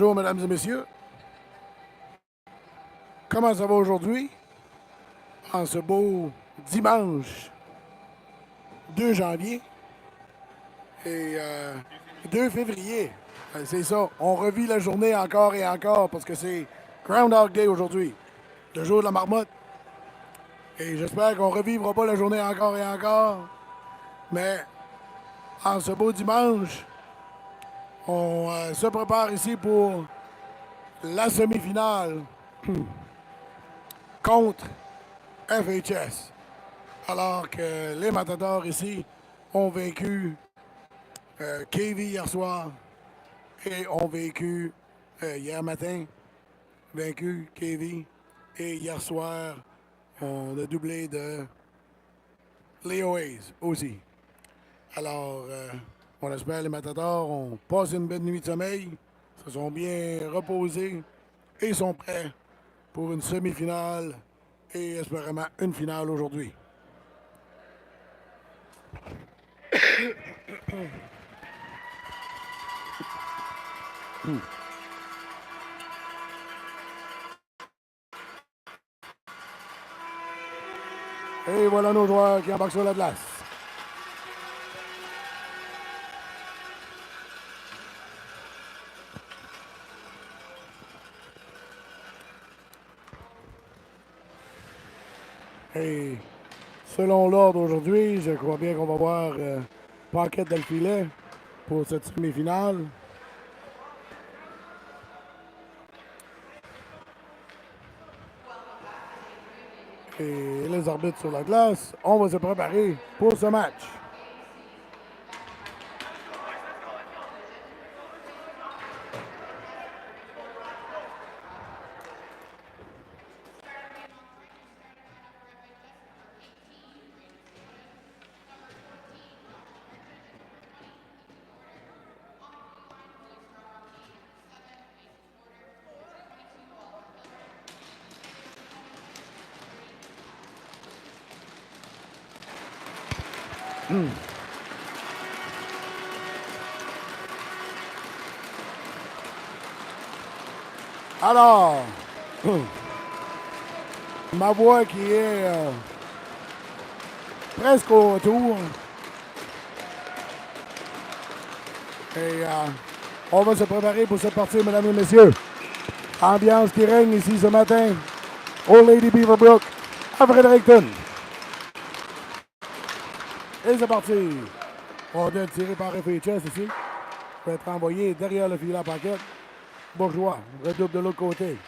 Bonjour, mesdames et messieurs. Comment ça va aujourd'hui? En ce beau dimanche 2 janvier et 2 février. C'est ça. On revit la journée encore et encore parce que c'est Groundhog Day aujourd'hui, le jour de la marmotte. Et j'espère qu'on ne revivra pas la journée encore et encore. Mais en ce beau dimanche, on se prépare ici pour la semi-finale contre FHS. Alors que les Matadors ici ont vaincu KV hier soir et ont vaincu hier matin, vaincu KV. Et hier soir, on a doublé de Leo Hayes aussi. Alors, on espère que les Matadors ont passé une belle nuit de sommeil, se sont bien reposés et sont prêts pour une semi-finale et espérément une finale aujourd'hui. Et voilà nos joueurs qui embarquent sur la glace. Et selon l'ordre aujourd'hui, je crois bien qu'on va voir Paquette dans le filet pour cette semi-finale. Et les arbitres sur la glace, on va se préparer pour ce match. Alors, ma voix qui est presque au retour. Et on va se préparer pour cette partie, mesdames et messieurs. Ambiance qui règne ici ce matin au Lady Beaverbrook à Fredericton. Et c'est parti. On vient de tirer par FHS ici. Va être envoyé derrière le filet à Paquette. Bourgeois redouble de l'autre côté.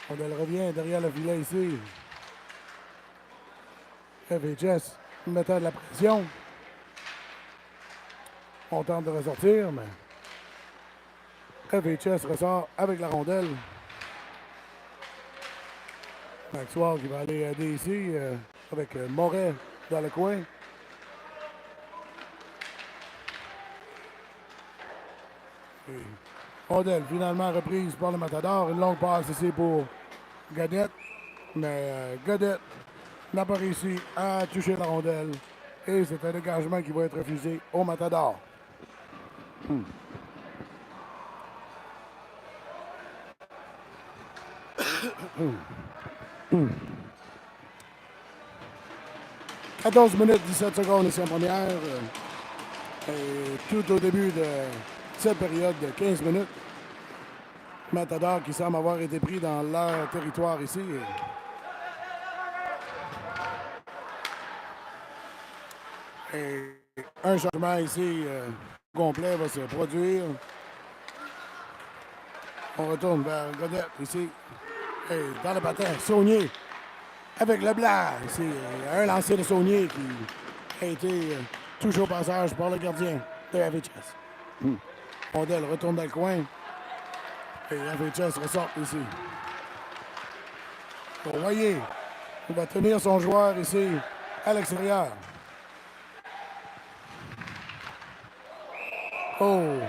On revient derrière le filet ici. FHS mettant de la pression. On tente de ressortir, mais FHS ressort avec la rondelle. Maxwell qui va aller aider ici avec Moret dans le coin. Et rondelle finalement reprise par le Matador. Une longue passe ici pour Godette. Mais Godette n'a pas réussi à toucher la rondelle. Et c'est un dégagement qui va être refusé au Matador. 14 minutes 17 secondes ici en première. Et tout au début de cette période de 15 minutes. Matador qui semble avoir été pris dans leur territoire ici. Et un changement ici complet va se produire. On retourne vers Godette ici. Et dans le patin, Saunier avec le blanc. C'est un lancer de Saunier qui a été touché au passage par le gardien de FHS. Rondelle retourne dans le coin. Et FHS ressort ici. Vous voyez, il va tenir son joueur ici à l'extérieur. Oh!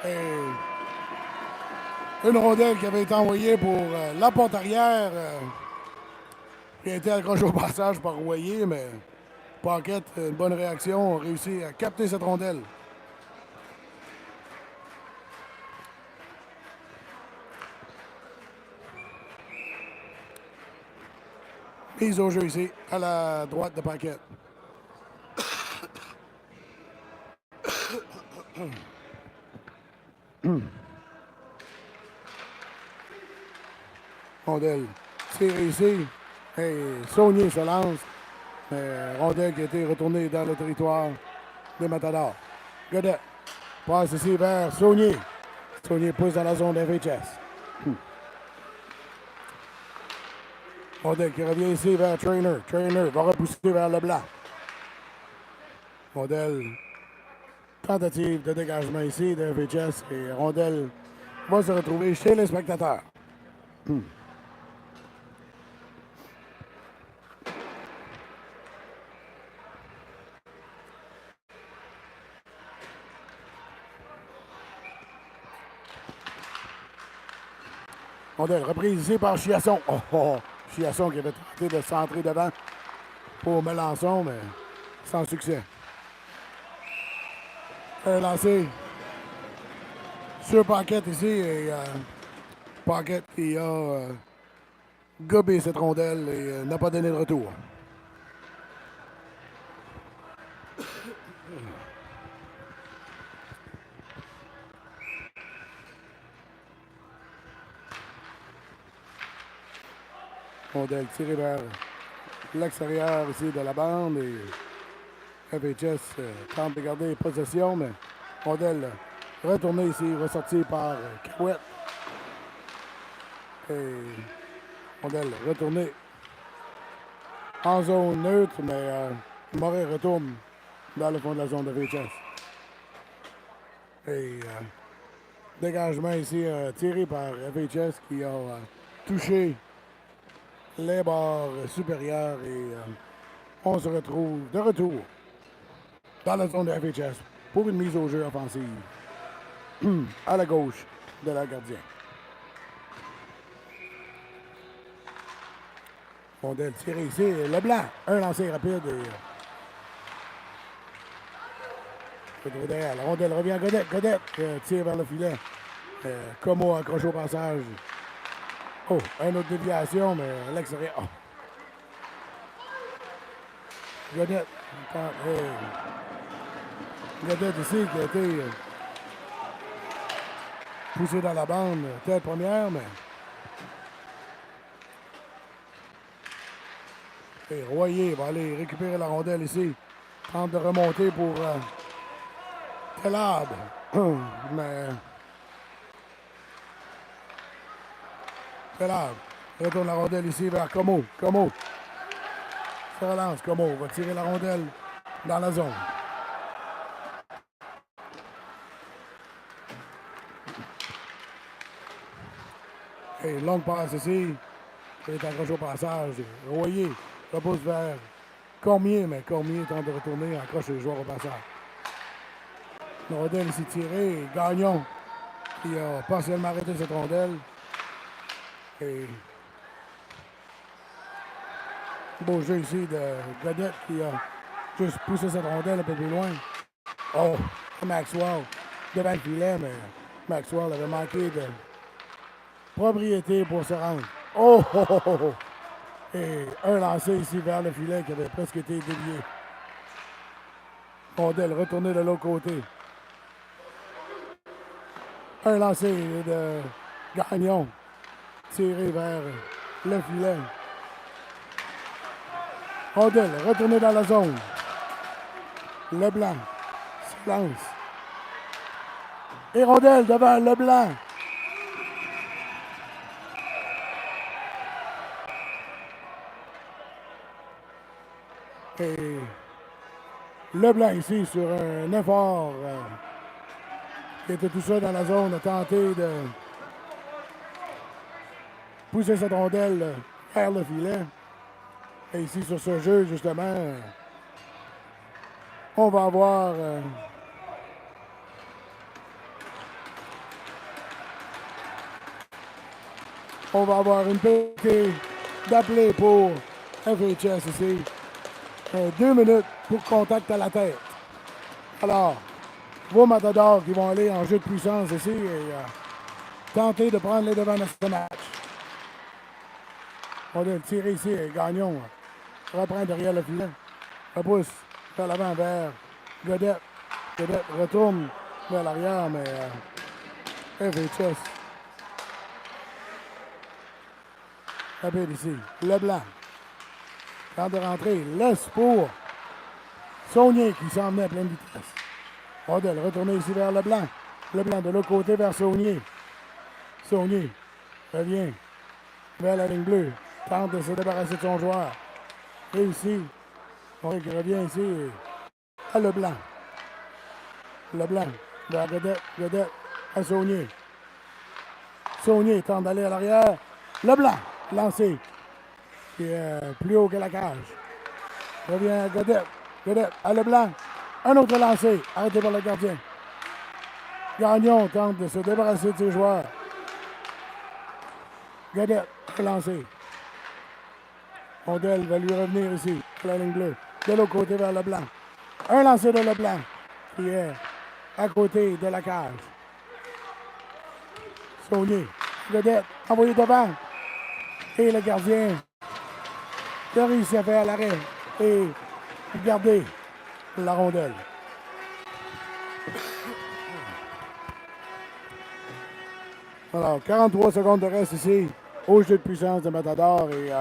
Et une rondelle qui avait été envoyée pour la porte arrière. Qui a été accroché au passage par Royer, mais Paquette, une bonne réaction, a réussi à capter cette rondelle. Mise au jeu ici, à la droite de Paquette. Rondelle tire ici. Et Saunier se lance. Rondelle qui a été retournée dans le territoire des Matadors. Godet passe ici vers Saunier. Saunier pousse dans la zone d'FHS. Rondelle qui revient ici vers Trainer. Trainer va repousser vers Leblanc. Rondelle, tentative de dégagement ici de FHS et Rondelle va se retrouver chez les spectateurs. Rondelle reprise ici par Chiasson. Chiasson qui avait tenté de centrer devant pour Melançon, mais sans succès. Lancé sur Paquette ici et Paquette qui a gobé cette rondelle et n'a pas donné de retour. Rondelle tirée vers l'extérieur ici de la bande et FHS tente de garder possession, mais Rondelle retournée ici, ressortie par Cahouette. Et Rondelle retournée en zone neutre, mais Moret retourne dans le fond de la zone de FHS. Et dégagement ici tiré par FHS qui a touché les barres supérieures et on se retrouve de retour dans la zone de FHS pour une mise au jeu offensive à la gauche de la gardien. Rondelle tirée ici, Leblanc, un lancer rapide et derrière. La rondelle revient à Godet. Godet tire vers le filet. Como accroche au passage. Oh, une autre déviation, mais à l'extérieur. Oh. Godet. Godet ici qui a été poussé dans la bande, tête première, mais. Et Royer va aller récupérer la rondelle ici. Tente de remonter pour Telab. Mais. Telab retourne la rondelle ici vers Como. Como se relance. Como va tirer la rondelle dans la zone. Et longue passe ici. Il est accroché au passage. Royer repousse vers Cormier, mais Cormier tente de retourner, accroche les joueurs au passage. La rondelle ici tirée. Gagnon qui a partiellement arrêté cette rondelle. Et beau jeu ici de Godet qui a juste poussé cette rondelle un peu plus loin. Oh, Maxwell devant le filet, mais Maxwell avait manqué de propriété pour se rendre. Oh, oh, oh, oh, oh. Et un lancé ici vers le filet qui avait presque été dévié. Rondelle retournée de l'autre côté. Un lancé de Gagnon tiré vers le filet. Rondelle retournée dans la zone. Leblanc se lance. Et rondelle devant Leblanc. Et Leblanc ici sur un effort qui était tout seul dans la zone a tenté de pousser cette rondelle vers le filet. Et ici sur ce jeu justement, on va avoir une pénalité d'appelé pour FHS ici. 2 minutes pour contact à la tête. Alors, vos Matadors qui vont aller en jeu de puissance ici et tenter de prendre les devants de ce match. On doit tirer ici. Gagnon reprend derrière le filet. Repousse vers l'avant vers Godette. Godette retourne vers l'arrière, mais FHS. Rapide ici. Leblanc. Temps de rentrer. Laisse pour Saunier qui s'en venait à pleine vitesse. Rodel retourner ici vers Leblanc. Leblanc de l'autre côté vers Saunier. Saunier revient vers la ligne bleue. Tente de se débarrasser de son joueur. Réussi. On revient ici à Leblanc. Leblanc vers Godette. Godette à Saunier. Saunier tente d'aller à l'arrière. Leblanc lancé. Qui est plus haut que la cage. Revient à Godette. Godette à Leblanc. Un autre lancé. Arrêté par le gardien. Gagnon tente de se débarrasser de ses joueurs. Godette lancé. Ondel va lui revenir ici, sur la ligne bleue. De l'autre côté vers Leblanc. Un lancé de Leblanc qui est à côté de la cage. Saunier. Godette envoyé devant. Et le gardien qui a réussi à faire l'arrêt et garder la rondelle. Alors, 43 secondes de reste ici au jeu de puissance de Matador et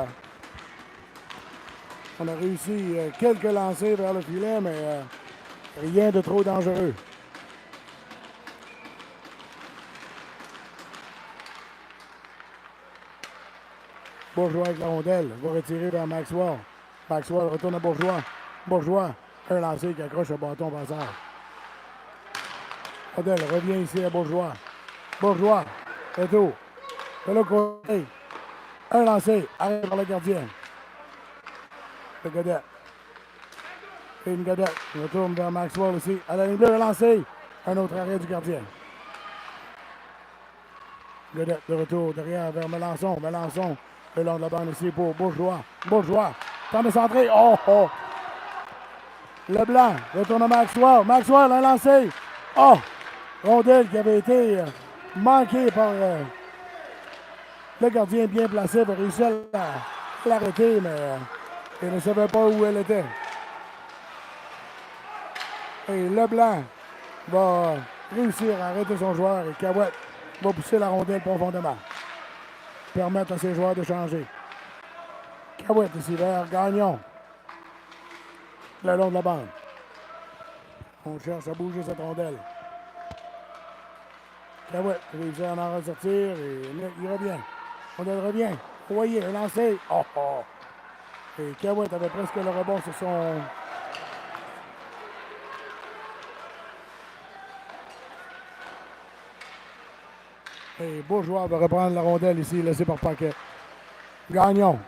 on a réussi quelques lancers vers le filet, mais rien de trop dangereux. Bourgeois avec la rondelle, va retirer vers Maxwell. Maxwell retourne à Bourgeois. Bourgeois, un lancer qui accroche le bâton passeur. Rondelle revient ici à Bourgeois. Bourgeois, retour. De l'autre côté, un lancer, arrêté par le gardien. Le Godette. Et une Godette. Retourne vers Maxwell aussi. À la ligne bleue, un lancer. Un autre arrêt du gardien. Godette de retour derrière vers Melançon. Melançon, le long de la bande ici pour Bourgeois. Bourgeois, temps de centrer. Oh, oh! Leblanc, retourne à Maxwell. Maxwell, un lancé. Oh! Rondelle qui avait été manquée par le gardien bien placé. Il a réussi à l'arrêter, mais il ne savait pas où elle était. Et Leblanc va réussir à arrêter son joueur et Cahouette va pousser la rondelle profondément. Permettre à ses joueurs de changer. Cahouette ici vers Gagnon. Le long de la bande. On cherche à bouger cette rondelle. Cahouette réussit à en ressortir et il revient. Rondelle revient. Voyez, un lancé. Oh, oh. Et Cahouette avait presque le rebond sur son... Et Bourgeois va reprendre la rondelle ici, laissée par Paquet. Gagnon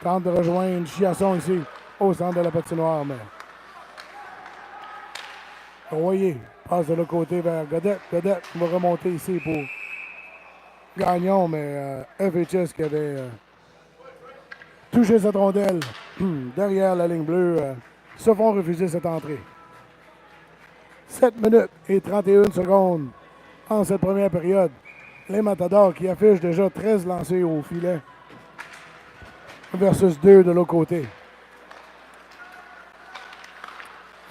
tente de rejoindre Chiasson ici, au centre de la patinoire, mais... Royer passe de l'autre côté vers Godette. Godette va remonter ici pour Gagnon, mais FHS qui avait touché cette rondelle derrière la ligne bleue se font refuser cette entrée. 7 minutes et 31 secondes en cette première période. Les Matadors qui affichent déjà 13 lancés au filet versus 2 de l'autre côté.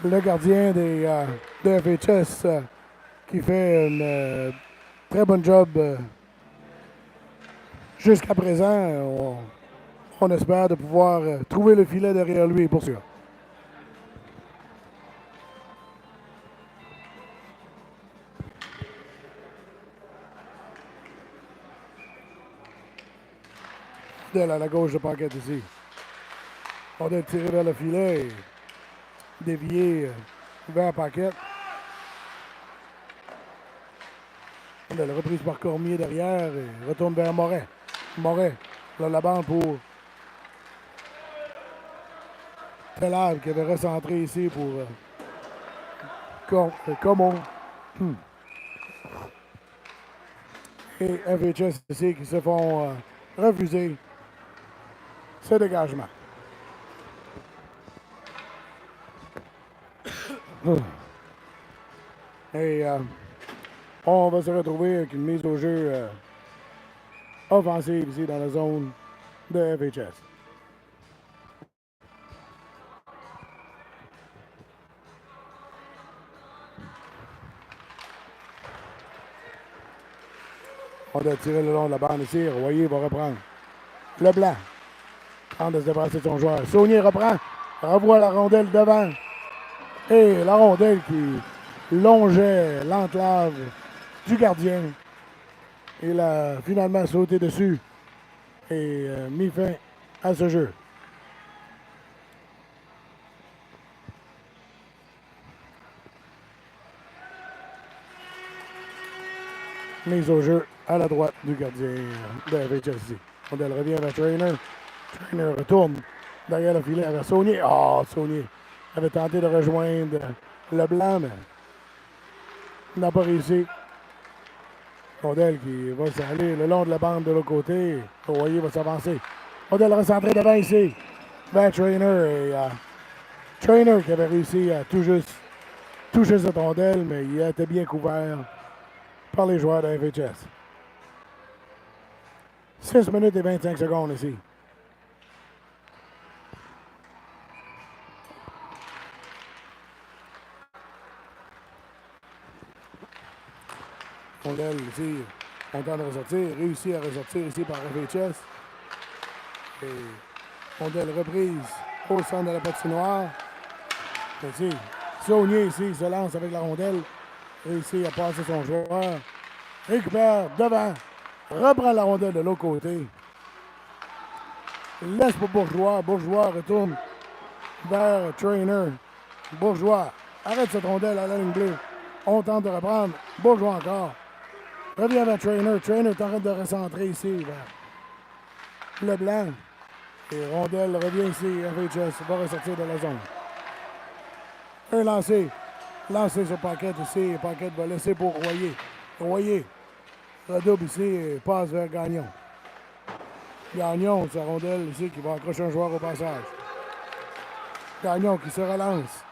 Le gardien de FHS qui fait une très bonne job jusqu'à présent. On espère de pouvoir trouver le filet derrière lui pour sûr. À la gauche de Paquette ici. On doit tirer vers le filet et dévier vers Paquette. On a la reprise par Cormier derrière et retourne vers Moret. Moret, là la bande pour Telab qui avait recentré ici pour Comon. Et FHS ici qui se font refuser ce dégagement. Et on va se retrouver avec une mise au jeu offensive ici dans la zone de FHS. On doit tirer le long de la bande ici. Royer va reprendre. Leblanc tente de se débarrasser de son joueur. Saunier reprend. Revoit la rondelle devant. Et la rondelle qui longeait l'enclave du gardien. Il a finalement sauté dessus et mis fin à ce jeu. Mise au jeu à la droite du gardien de FHS. Rondelle revient vers Trainer. Trainer retourne derrière le filet vers Saunier. Saunier avait tenté de rejoindre Leblanc, mais n'a pas réussi. Rondelle qui va s'aller le long de la bande de l'autre côté. Royer va s'avancer. Rondelle recentrée devant ici. Vers Trainer. Et Trainer qui avait réussi à tout juste toucher cette rondelle, mais il a été bien couvert par les joueurs de FHS. 6 minutes et 25 secondes ici. Rondelle ici, content de ressortir, réussit à ressortir ici par FHS. Et rondelle reprise au centre de la patinoire. Ici, Saunier ici se lance avec la rondelle, réussit à passer son joueur, récupère devant, reprend la rondelle de l'autre côté. Il laisse pour Bourgeois. Bourgeois retourne vers Trainer. Bourgeois arrête cette rondelle à la ligne bleue. On tente de reprendre. Bourgeois encore. Revient vers Trainer. Trainer est en train de recentrer ici vers Leblanc. Et rondelle revient ici. FHS va ressortir de la zone. Un lancé. Lancé sur Paquette ici. Paquette va laisser pour Royer. Royer redouble ici et passe vers Gagnon. Gagnon, sa rondelle ici qui va accrocher un joueur au passage. Gagnon qui se relance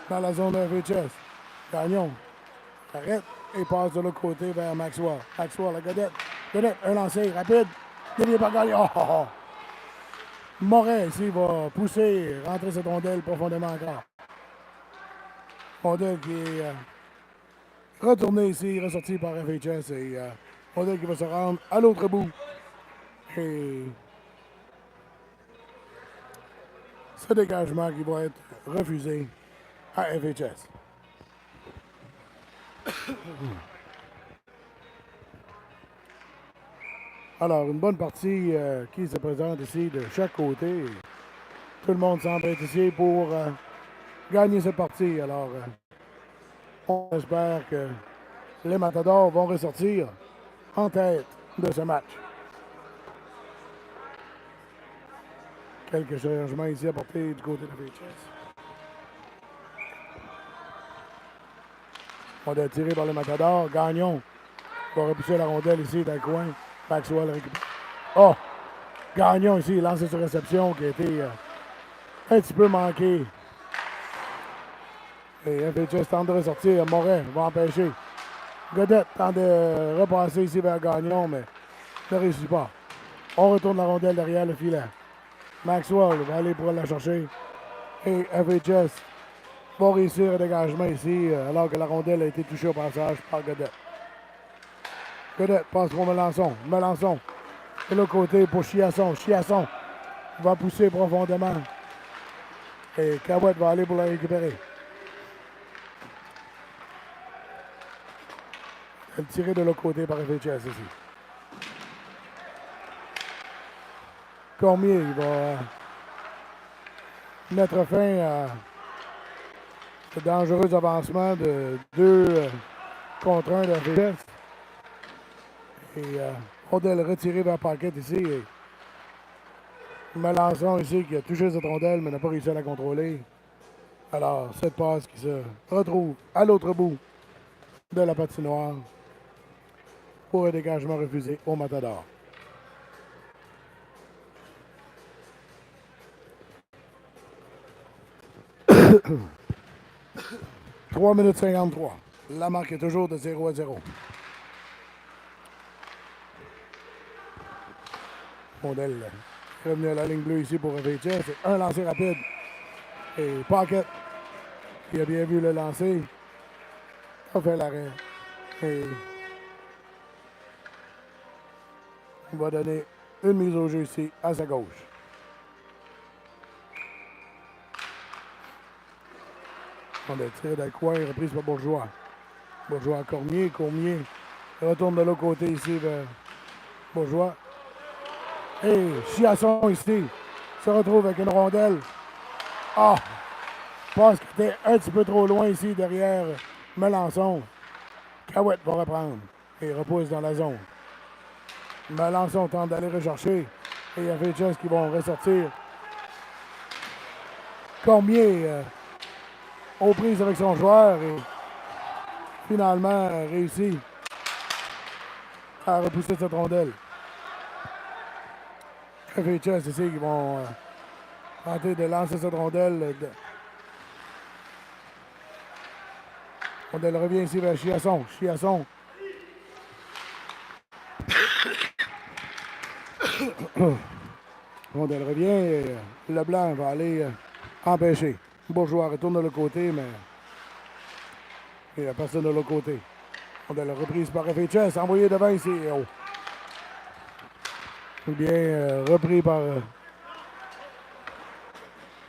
dans la zone de FHS. Gagnon arrête et passe de l'autre côté vers Maxwell. Maxwell, la Godette. Godette, un lancé rapide. Dévié par Gagnon. Morin ici va pousser, rentrer cette rondelle profondément encore. Rondelle qui est retournée ici, ressortie par FHS et rondelle qui va se rendre à l'autre bout. Et ce dégagement qui va être refusé à FHS. Alors, une bonne partie qui se présente ici de chaque côté. Tout le monde semble être ici pour gagner cette partie. Alors, on espère que les Matadors vont ressortir en tête de ce match. Quelques changements ici apportés du côté de FHS. On a tiré par les Matadors. Gagnon va repousser la rondelle ici dans le coin. Maxwell récupère. Gagnon ici, lancé sur réception qui a été un petit peu manqué. Et FHS tente de ressortir. Morin va empêcher. Godette tente de repasser ici vers Gagnon, mais ne réussit pas. On retourne la rondelle derrière le filet. Maxwell va aller pour la chercher. Et FHS va réussir un dégagement ici, alors que la rondelle a été touchée au passage par Godette. Godette passe pour Melançon. Melançon. De l'autre côté pour Chiasson. Chiasson va pousser profondément. Et Cahouette va aller pour la récupérer. Elle tirée de l'autre côté par FHS ici. Cormier va mettre fin à ce dangereux avancement de 2 contre 1 de FHS. Et rondelle retirée vers Paquette ici. Et Melançon ici qui a touché cette rondelle mais n'a pas réussi à la contrôler. Alors, cette passe qui se retrouve à l'autre bout de la patinoire pour un dégagement refusé au Matador. « 3 minutes 53. La marque est toujours de 0-0. Rondelle revenu à la ligne bleue ici pour FHS. C'est un lancer rapide. Et Pocket, qui a bien vu le lancer, a fait l'arrêt. Et on va donner une mise au jeu ici, à sa gauche. On a tiré dans le coin, reprise par Bourgeois. Bourgeois à Cormier. Cormier retourne de l'autre côté ici vers Bourgeois. Et Chiasson ici se retrouve avec une rondelle. Ah! Je pense qu'il était un petit peu trop loin ici derrière Melançon. Cahouette va reprendre et repousse dans la zone. Melançon tente d'aller rechercher. Et il y a FHS qui vont ressortir. Cormier aux prises avec son joueur et finalement réussit à repousser cette rondelle. FHS ici qui vont tenter de lancer cette rondelle. Rondelle revient ici vers Chiasson. Chiasson. Rondelle revient et Leblanc va aller empêcher. Bourgeois retourne de l'autre côté, mais il n'y a personne de l'autre côté. Rondelle reprise par FHS, envoyé devant ici. Oh. Bien repris par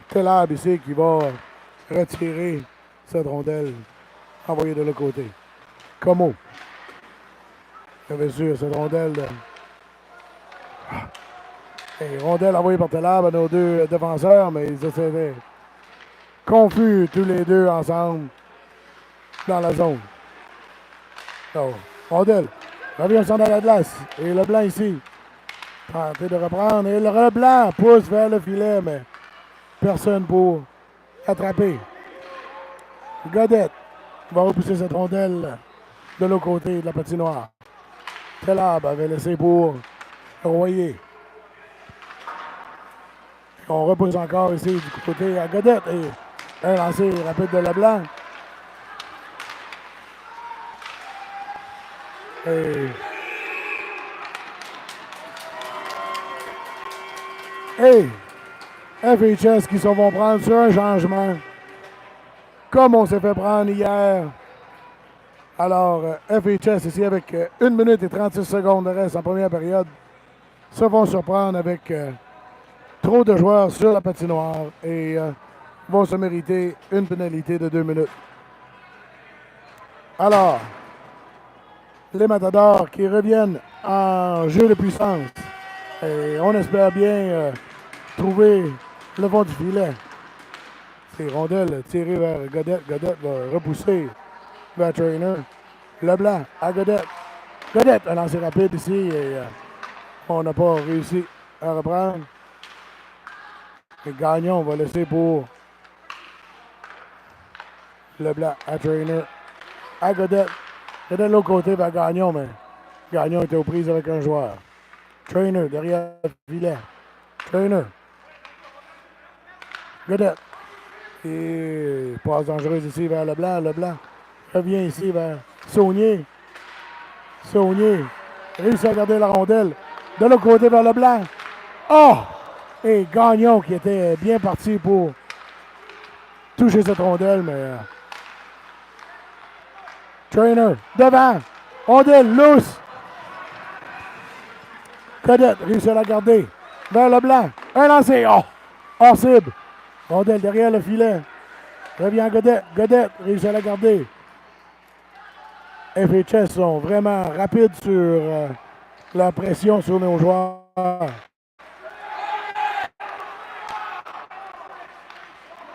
Telab ici qui va retirer cette rondelle envoyée de l'autre côté. Como. Bien sûr, cette rondelle. Et rondelle envoyée par Telab à nos deux défenseurs, mais ils étaient confus tous les deux ensemble dans la zone. Oh. Rondelle revient sur la glace. Et Leblanc ici. Tenter de reprendre. Et le Leblanc pousse vers le filet, mais personne pour attraper. Godette va repousser cette rondelle de l'autre côté de la patinoire. Telab avait laissé pour Royer. On repousse encore ici du côté à Godette. Et un lancer rapide de Leblanc. Et FHS qui se vont prendre sur un changement, comme on s'est fait prendre hier. Alors, FHS ici avec 1 minute et 36 secondes de reste en première période, se vont surprendre avec trop de joueurs sur la patinoire et vont se mériter une pénalité de 2 minutes. Alors, les Matadors qui reviennent en jeu de puissance. Et on espère bien trouver le fond du filet. C'est rondelle tirée vers Godette. Godette va repousser vers Trainer. Leblanc à Godette. Godette a lancé rapide ici et on n'a pas réussi à reprendre. Et Gagnon va laisser pour Leblanc à Trainer. À Godette. Godette de l'autre côté vers Gagnon, mais Gagnon était aux prises avec un joueur. Trainer derrière le filet. Trainer. Godette. Et passe dangereuse ici vers Leblanc. Leblanc revient ici vers Saunier. Saunier réussit à garder la rondelle. De l'autre côté vers Leblanc. Oh! Et Gagnon qui était bien parti pour toucher cette rondelle, mais Trainer devant. Rondelle loose. Godette réussit à la garder. Vers Leblanc. Un lancer. Oh! Hors cible. Rondelle derrière le filet. Revient Godette. Godette réussit à la garder. FHS sont vraiment rapides sur la pression sur nos joueurs.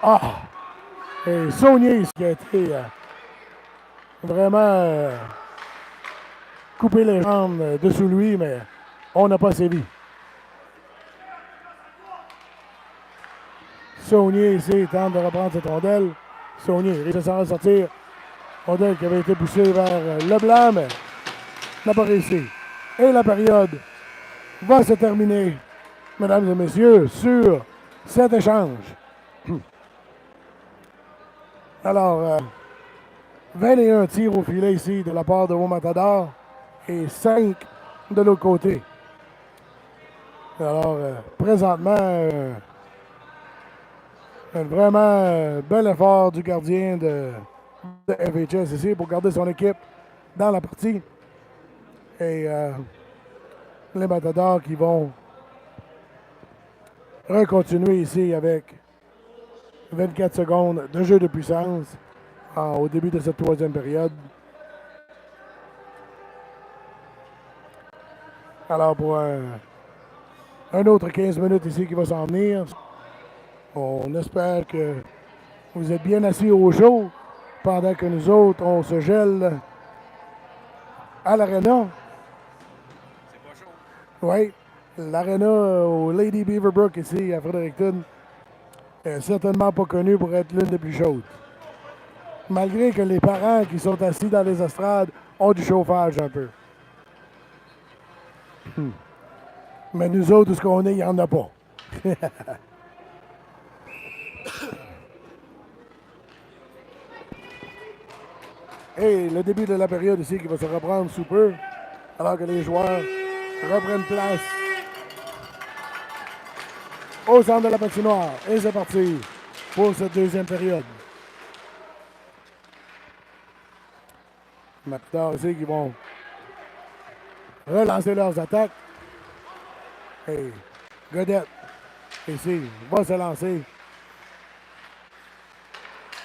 Ah! Et Saunier, qui a été vraiment coupé les jambes dessous lui, mais on n'a pas sévi. Saunier ici tente de reprendre cette rondelle. Saunier réussit à s'en ressortir. Rondelle qui avait été poussée vers Leblanc, mais n'a pas réussi. Et la période va se terminer, mesdames et messieurs, sur cet échange. Alors, 21 tirs au filet ici de la part de vos Matadors et 5 de l'autre côté. Alors, présentement, un vraiment bel effort du gardien de FHS ici pour garder son équipe dans la partie. Et les Matadors qui vont recontinuer ici avec 24 secondes de jeu de puissance au début de cette troisième période. Alors, pour un autre 15 minutes ici qui va s'en venir, on espère que vous êtes bien assis au chaud pendant que nous autres, on se gèle à l'aréna. C'est pas chaud. Oui, l'aréna au Lady Beaverbrook ici à Fredericton est certainement pas connue pour être l'une des plus chaudes. Malgré que les parents qui sont assis dans les estrades ont du chauffage un peu. Mais nous autres, où ce qu'on est, il n'y en a pas. Et le début de la période ici qui va se reprendre sous peu, alors que les joueurs reprennent place au centre de la patinoire. Et c'est parti pour cette deuxième période. Maintenant ici qui vont relancer leurs attaques. Et Godette, ici, va se lancer.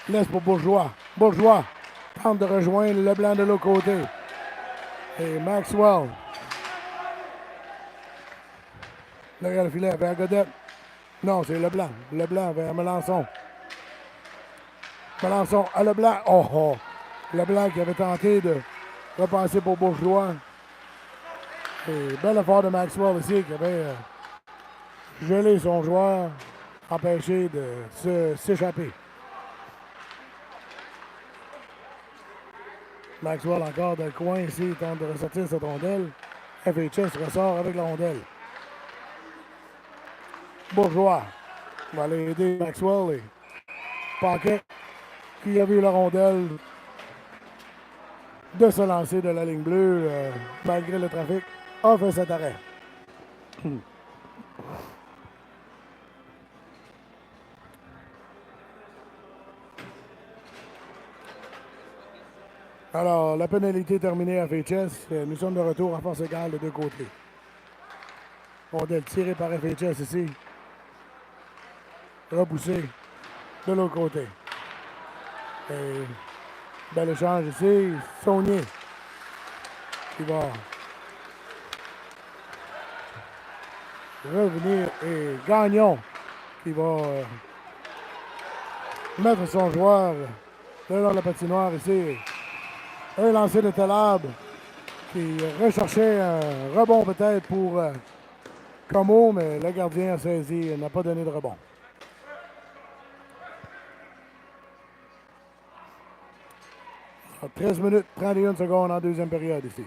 Laisse pour Bourgeois. Bourgeois tente de rejoindre Leblanc de l'autre côté. Et Maxwell. Derrière le filet vers Godette. Non, c'est Leblanc. Leblanc vers Melançon. Melançon à Leblanc. Oh, oh. Leblanc qui avait tenté de repasser pour Bourgeois. Et bel effort de Maxwell ici qui avait gelé son joueur, empêché de s'échapper. Maxwell encore dans le coin ici, il tente de ressortir cette rondelle. FHS ressort avec la rondelle. Bourgeois va aller aider Maxwell et Paquet qui a vu la rondelle de se lancer de la ligne bleue malgré le trafic, a fait cet arrêt. Alors, la pénalité terminée à FHS. Nous sommes de retour à force égale de deux côtés. Rondelle tirée par FHS ici. Repoussée de l'autre côté. Et bel échange ici. Saunier qui va revenir. Et Gagnon qui va mettre son joueur dans la patinoire ici. Un lancer de Talab qui recherchait un rebond peut-être pour Como, mais le gardien a saisi et n'a pas donné de rebond. Alors, 13 minutes, 31 secondes en deuxième période ici.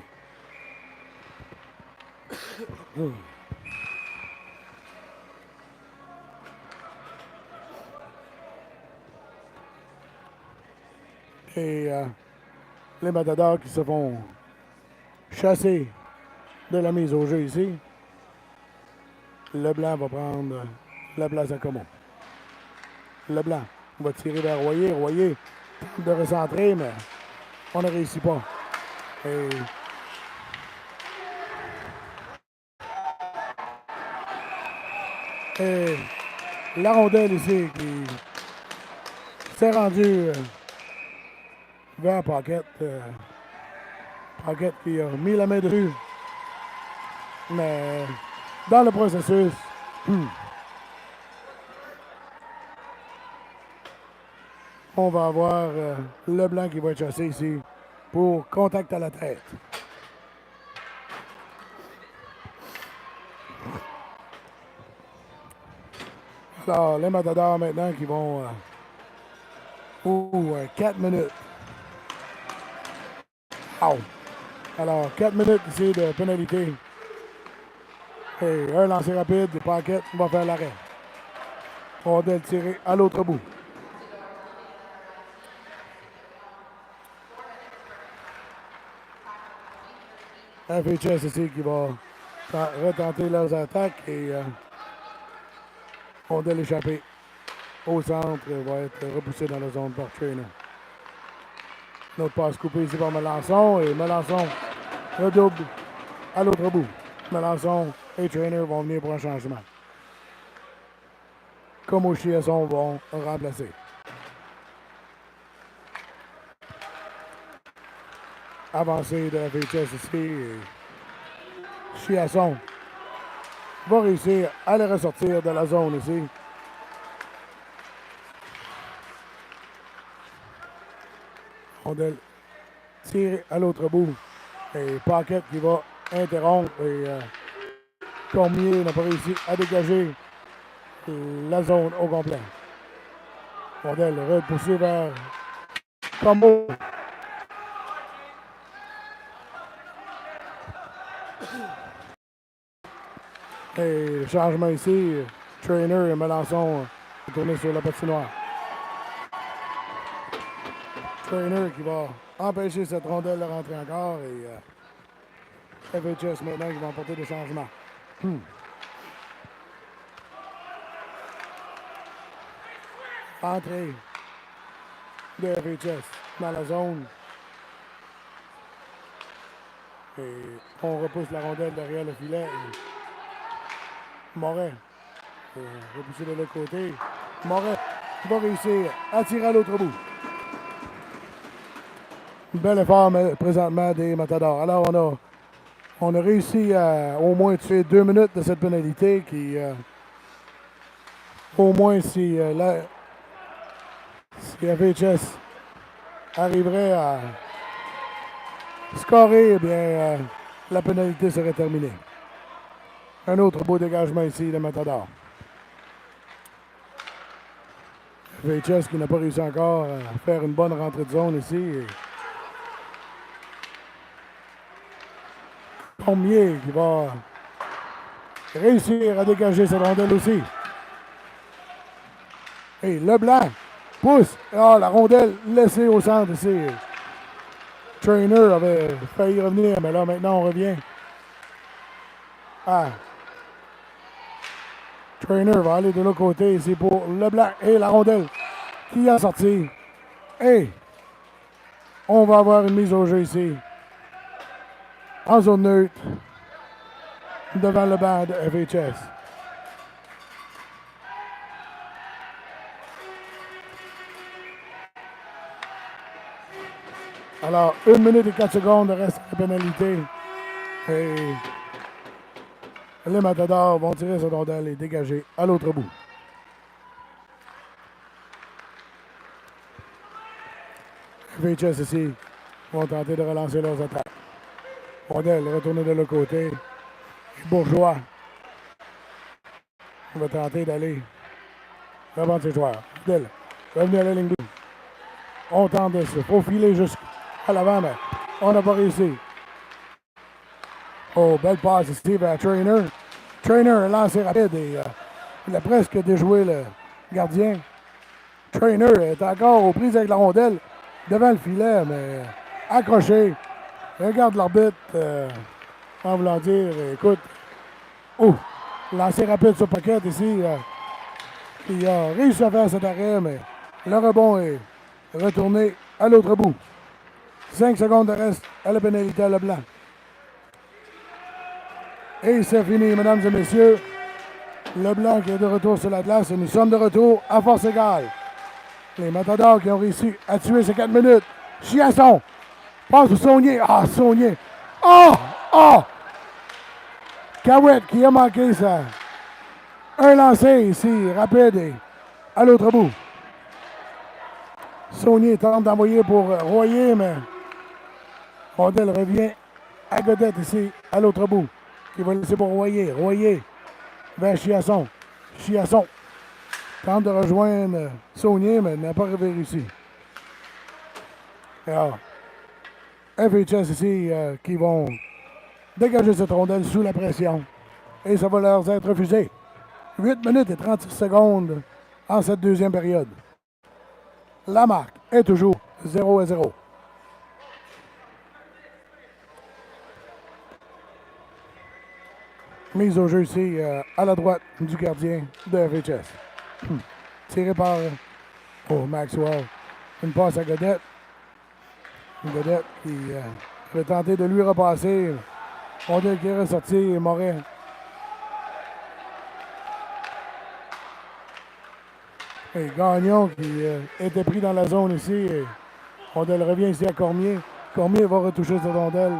Et les Matadors qui se font chasser de la mise au jeu ici. Leblanc va prendre la place à Como. Leblanc va tirer vers Royer. Royer tente de recentrer, mais on ne réussit pas. Et la rondelle ici qui s'est rendue vers Paquette. Paquette qui a mis la main dessus. Mais dans le processus, on va avoir Leblanc qui va être chassé ici pour contact à la tête. Alors, les Matadors maintenant qui vont 4 minutes. Wow. Alors, 4 minutes ici de pénalité. Et un lancer rapide, des Paquettes, on va faire l'arrêt. Rondelle tirée à l'autre bout. FHS ici qui va retenter leurs attaques et rondelle échappée au centre va être repoussé dans la zone par Trainer. Notre passe coupée ici par Melançon et Melançon redouble à l'autre bout. Melançon et Trainer vont venir pour un changement. Comme au Chiasson vont remplacer. Avancée de la VHS ici. Et Chiasson va réussir à les ressortir de la zone ici. Rondelle tirée à l'autre bout. Et Paquette qui va interrompre. Et Cormier n'a pas réussi à dégager la zone au complet. Rondelle repoussée vers Combo. Et le changement ici, Trainer et Melançon tournés sur la patinoire. Trainer qui va empêcher cette rondelle de rentrer encore et FHS maintenant qui va emporter des changements. Entrée de FHS dans la zone. Et on repousse la rondelle derrière le filet. Moret repoussé de l'autre côté. Moret va réussir à tirer à l'autre bout. Bel effort présentement des Matadors. Alors on a réussi à au moins tuer 2 minutes de cette pénalité qui au moins si FHS arriverait à scorer, eh bien la pénalité serait terminée. Un autre beau dégagement ici de Matador. FHS qui n'a pas réussi encore à faire une bonne rentrée de zone ici. Cormier qui va réussir à dégager cette rondelle aussi. Et Leblanc pousse. Ah, la rondelle laissée au centre ici. Trainer avait failli revenir, mais là maintenant on revient. Ah. Trainer va aller de l'autre côté ici pour Leblanc et la rondelle qui a sorti. Et on va avoir une mise au jeu ici. En zone neutre. Devant le banc de FHS. Alors, 1 minute et 4 secondes reste la pénalité. Et les Matadors vont tirer cette rondelle et dégager à l'autre bout. FHS ici vont tenter de relancer leurs attaques. Rondelle retournée de l'autre côté. Bourgeois va tenter d'aller devant ses joueurs. Rondelle revenu à la ligne bleue. On tente de se faufiler jusqu'à l'avant, mais on n'a pas réussi. Oh, belle passe ici vers Trainer. Trainer a lancé rapide et il a presque déjoué le gardien. Trainer est encore aux prises avec la rondelle devant le filet, mais accroché. Regarde l'arbitre en voulant dire, écoute, lancé rapide sur Paquette ici. Il a réussi à faire cet arrêt, mais le rebond est retourné à l'autre bout. 5 secondes de reste à la pénalité à Leblanc. Et c'est fini, mesdames et messieurs. Leblanc qui est de retour sur la glace et nous sommes de retour à force égale. Les Matadors qui ont réussi à tuer ces 4 minutes. Chiasson passe au Saunier. Ah, Saunier. Cahouette qui a manqué ça. Un lancé ici, rapide et à l'autre bout. Saunier tente d'envoyer pour Royer, mais rondelle revient à Godette ici, à l'autre bout. Qui va laisser pour Royer. Royer vers Chiasson. Chiasson tente de rejoindre Saunier, mais n'a pas réussi. Alors, FHS ici qui vont dégager cette rondelle sous la pression. Et ça va leur être refusé. 8 minutes et 36 secondes en cette deuxième période. La marque est toujours 0-0. Mise au jeu ici à la droite du gardien de FHS. Tiré par Maxwell. Une passe à Godette. Godette qui avait tenté de lui repasser. On dit qu'il est ressorti. Moret. Et Gagnon qui était pris dans la zone ici. Et rondelle revient ici à Cormier. Cormier va retoucher cette rondelle.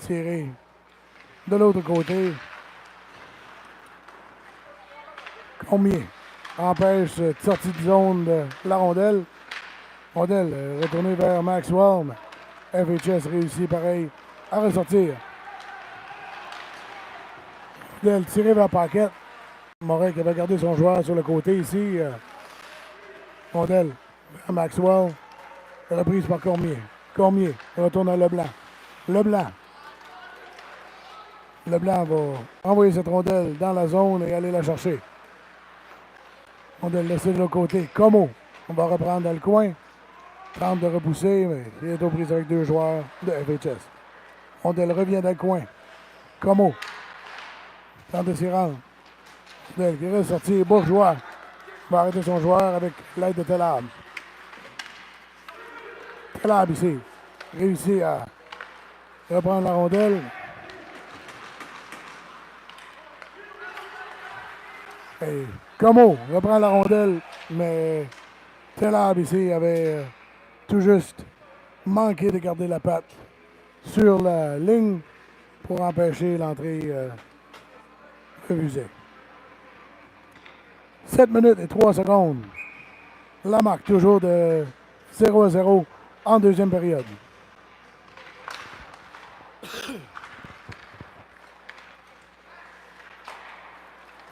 Tiré de l'autre côté. Cormier empêche cette sortie de zone de la rondelle. Rondelle retournée vers Maxwell. FHS réussit pareil à ressortir. Rondelle tirée vers Paquette. Moret qui avait gardé son joueur sur le côté ici. Rondelle vers Maxwell. Reprise par Cormier. Cormier retourne à Leblanc. Leblanc va envoyer cette rondelle dans la zone et aller la chercher. Rondelle laissée de l'autre côté. Como, on va reprendre dans le coin. Tente de repousser, mais il est aux prises avec deux joueurs de FHS. Rondelle revient dans le coin. Como tente de s'y rendre. Rondelle qui est ressorti. Bourgeois va arrêter son joueur avec l'aide de Telab. Telab ici réussit à reprendre la rondelle. Et Como reprend la rondelle, mais Telab ici avait tout juste manqué de garder la patte sur la ligne pour empêcher l'entrée refusée. 7 minutes et 3 secondes. La marque toujours de 0-0 en deuxième période.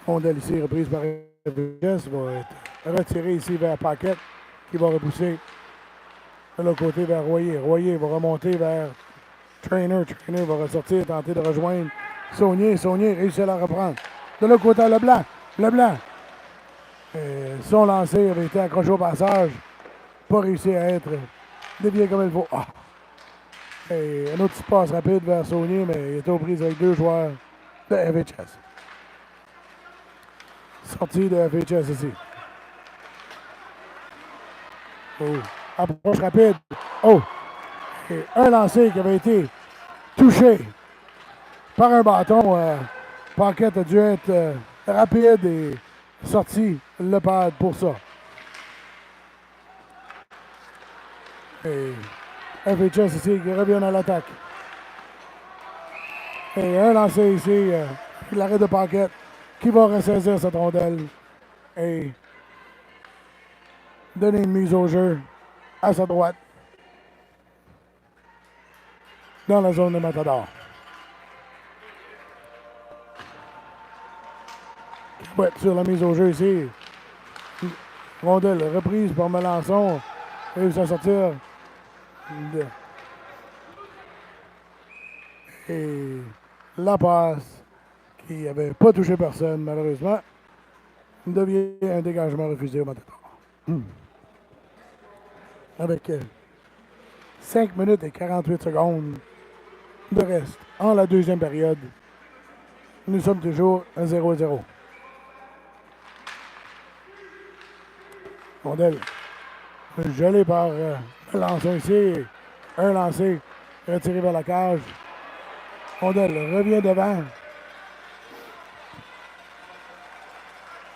Rondelle ici, reprise par FHS, va être retirée ici vers Paquette, qui va repousser de l'autre côté vers Royer. Royer va remonter vers Trainer. Trainer va ressortir, tenter de rejoindre Saunier. Saunier réussit à la reprendre. De l'autre côté, Leblanc. Leblanc. Son lancer avait été accroché au passage. Pas réussi à être dévié comme il faut. Ah. Et un autre petit passe rapide vers Saunier, mais il était aux prises avec deux joueurs de FHS. Sortie de FHS ici. Oh. Approche rapide. Oh! Et un lancer qui avait été touché par un bâton. Paquette a dû être rapide et sorti le pad pour ça. Et FHS ici qui revient à l'attaque. Et un lancer ici, l'arrêt de Paquette qui va ressaisir cette rondelle et donner une mise au jeu à sa droite dans la zone de Matador. Ouais, sur la mise au jeu ici. Rondelle reprise par Melançon. Réussit à sortir. Et la passe qui n'avait pas touché personne, malheureusement, devient un dégagement refusé au Matador. Avec 5 minutes et 48 secondes de reste en la deuxième période. Nous sommes toujours à 0-0. Rondelle gelé par Melançon ici. Un lancé retiré vers la cage. Rondelle revient devant.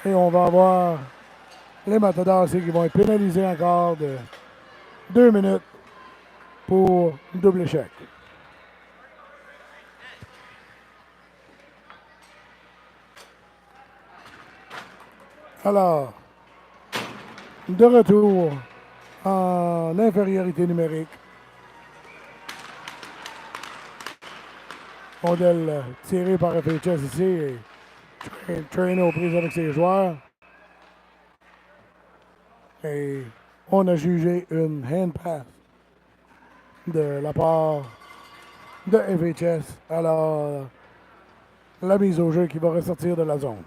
Et on va avoir les Matadors ici qui vont être pénalisés encore de 2 minutes pour double échec. Alors, de retour en infériorité numérique. Rondelle tirée par FHS ici. Et Trainer aux prises avec ses joueurs. Et on a jugé une hand pass de la part de FHS. Alors, la mise au jeu qui va ressortir de la zone.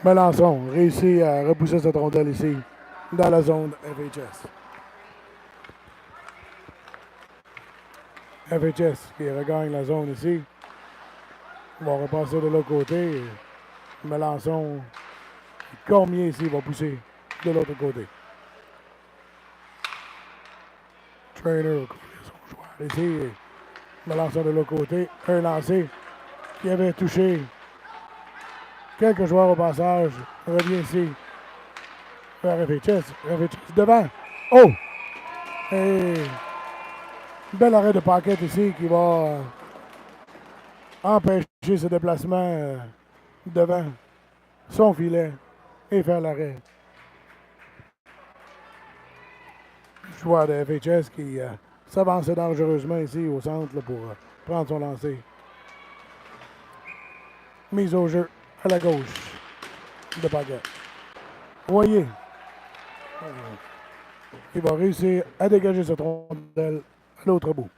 Melançon réussit à repousser cette rondelle ici dans la zone FHS. FHS qui regagne la zone ici. On va repasser de l'autre côté. Melançon. Cormier ici va pousser de l'autre côté. Trainer va courir son joueur ici. Melançon de l'autre côté. Un lancé qui avait touché quelques joueurs au passage. Revient ici vers FHS. FHS devant. Oh! Et bel arrêt de Paquette ici qui va empêcher ce déplacement devant son filet et faire l'arrêt. Joueur de FHS qui s'avance dangereusement ici au centre là, pour prendre son lancer. Mise au jeu à la gauche de Paquette. Voyez. Il va réussir à dégager ce rondelle à l'autre bout.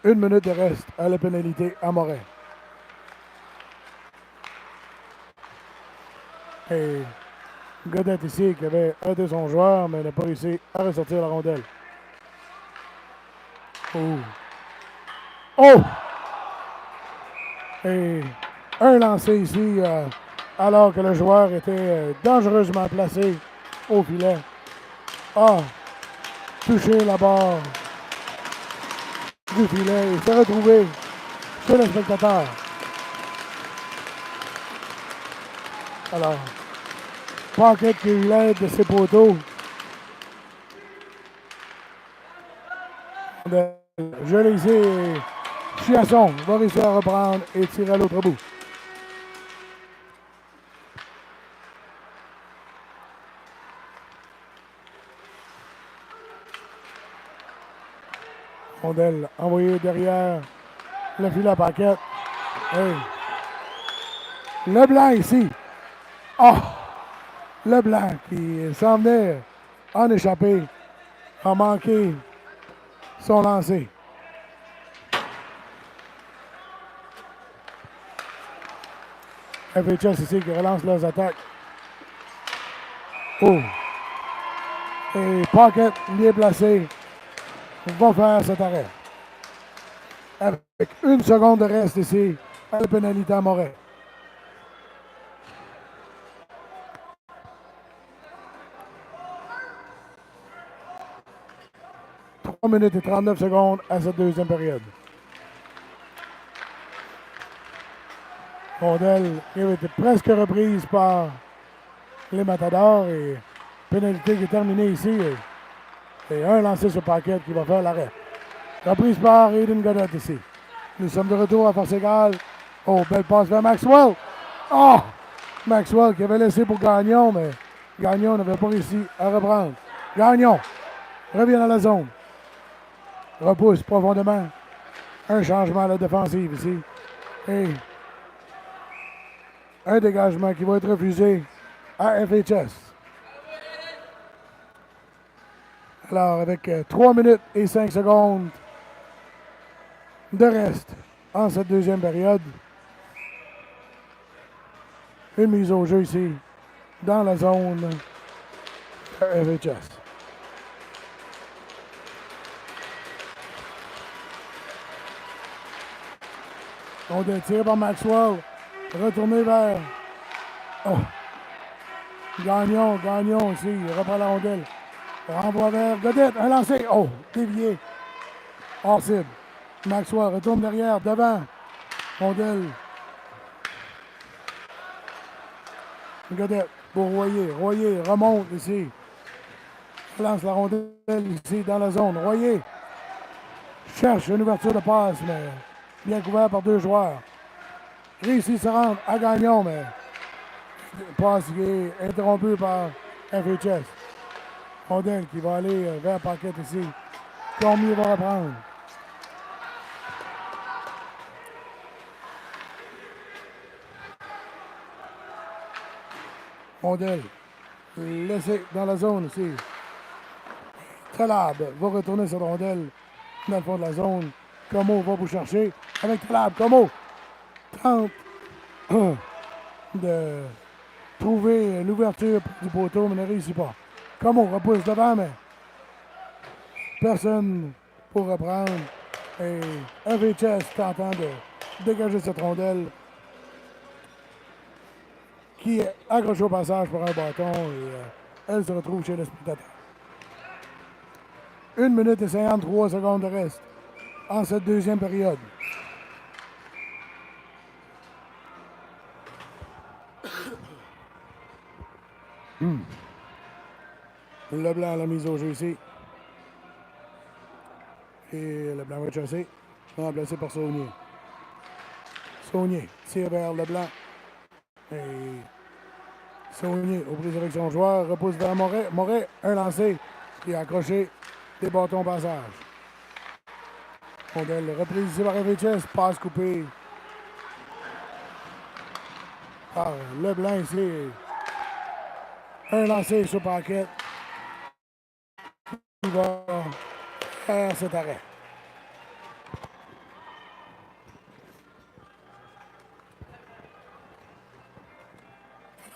1 minute de reste à la pénalité à Morin. Et Godette ici qui avait aidé son joueur, mais n'a pas réussi à ressortir la rondelle. Oh! Oh! Et un lancé ici alors que le joueur était dangereusement placé au filet. Ah! Touché la barre du filet et s'est retrouvé chez le spectateur. Alors, Paquette qui a eu l'aide de ses poteaux. Je l'ai ici. Chiasson va réussir à reprendre et tirer à l'autre bout. Rondelle envoyée derrière le filet à Paquette. Hey. Leblanc ici. Oh! Leblanc qui s'en venait en échappé a manqué son lancer. FHS ici qui relance leurs attaques. Oh! Et Paquette bien placé va faire cet arrêt. Avec 1 seconde de reste ici à la pénalité à Morin. 3 minutes et 39 secondes à cette deuxième période. Rondelle qui avait été presque reprise par les Matadors et pénalité qui est terminée ici. Et un lancé sur Paquette qui va faire l'arrêt. Reprise par Aiden Godette ici. Nous sommes de retour à force égale. Oh, belle passe vers Maxwell. Oh! Maxwell qui avait laissé pour Gagnon, mais Gagnon n'avait pas réussi à reprendre. Gagnon revient dans la zone. Repousse profondément. Un changement à la défensive ici. Et un dégagement qui va être refusé à FHS. Alors, avec 3 minutes et 5 secondes de reste en cette deuxième période, une mise au jeu ici dans la zone de FHS. On détire par Maxwell. Retourné vers... Oh! Gagnon ici. Il reprend la rondelle. Renvoie vers Godette. Un lancé. Oh! Dévié. Hors cible. Maxwell retourne derrière. Devant. Rondelle. Godette pour Royer. Royer remonte ici. Lance la rondelle ici dans la zone. Royer cherche une ouverture de passe, mais bien couvert par 2 joueurs. Réussit à se rendre à Gagnon, mais passe qui est interrompu par FHS. Rondelle qui va aller vers Paquette ici. Cormier va reprendre. Rondelle laissé dans la zone ici. Talab va retourner cette rondelle dans le fond de la zone. Como va vous chercher avec Talab. Como tente de trouver l'ouverture du poteau, mais ne réussit pas. Comme on repousse devant, mais personne pour reprendre. Et FHS tentant de dégager cette rondelle qui est accrochée au passage par un bâton et elle se retrouve chez le spectateur. 1 minute et 53 secondes de reste en cette deuxième période. Leblanc l'a mise au jeu ici. Et Leblanc va chasser, remplacé par Saunier. Saunier tire vers Leblanc. Et Saunier aux prises avec son joueur, repousse vers Moret. Moret, un lancé, qui a accroché des bâtons passage. Rondelle reprise ici par FHS, passe coupée par Leblanc ici. Un lancé sur Paquette. Il va faire cet arrêt.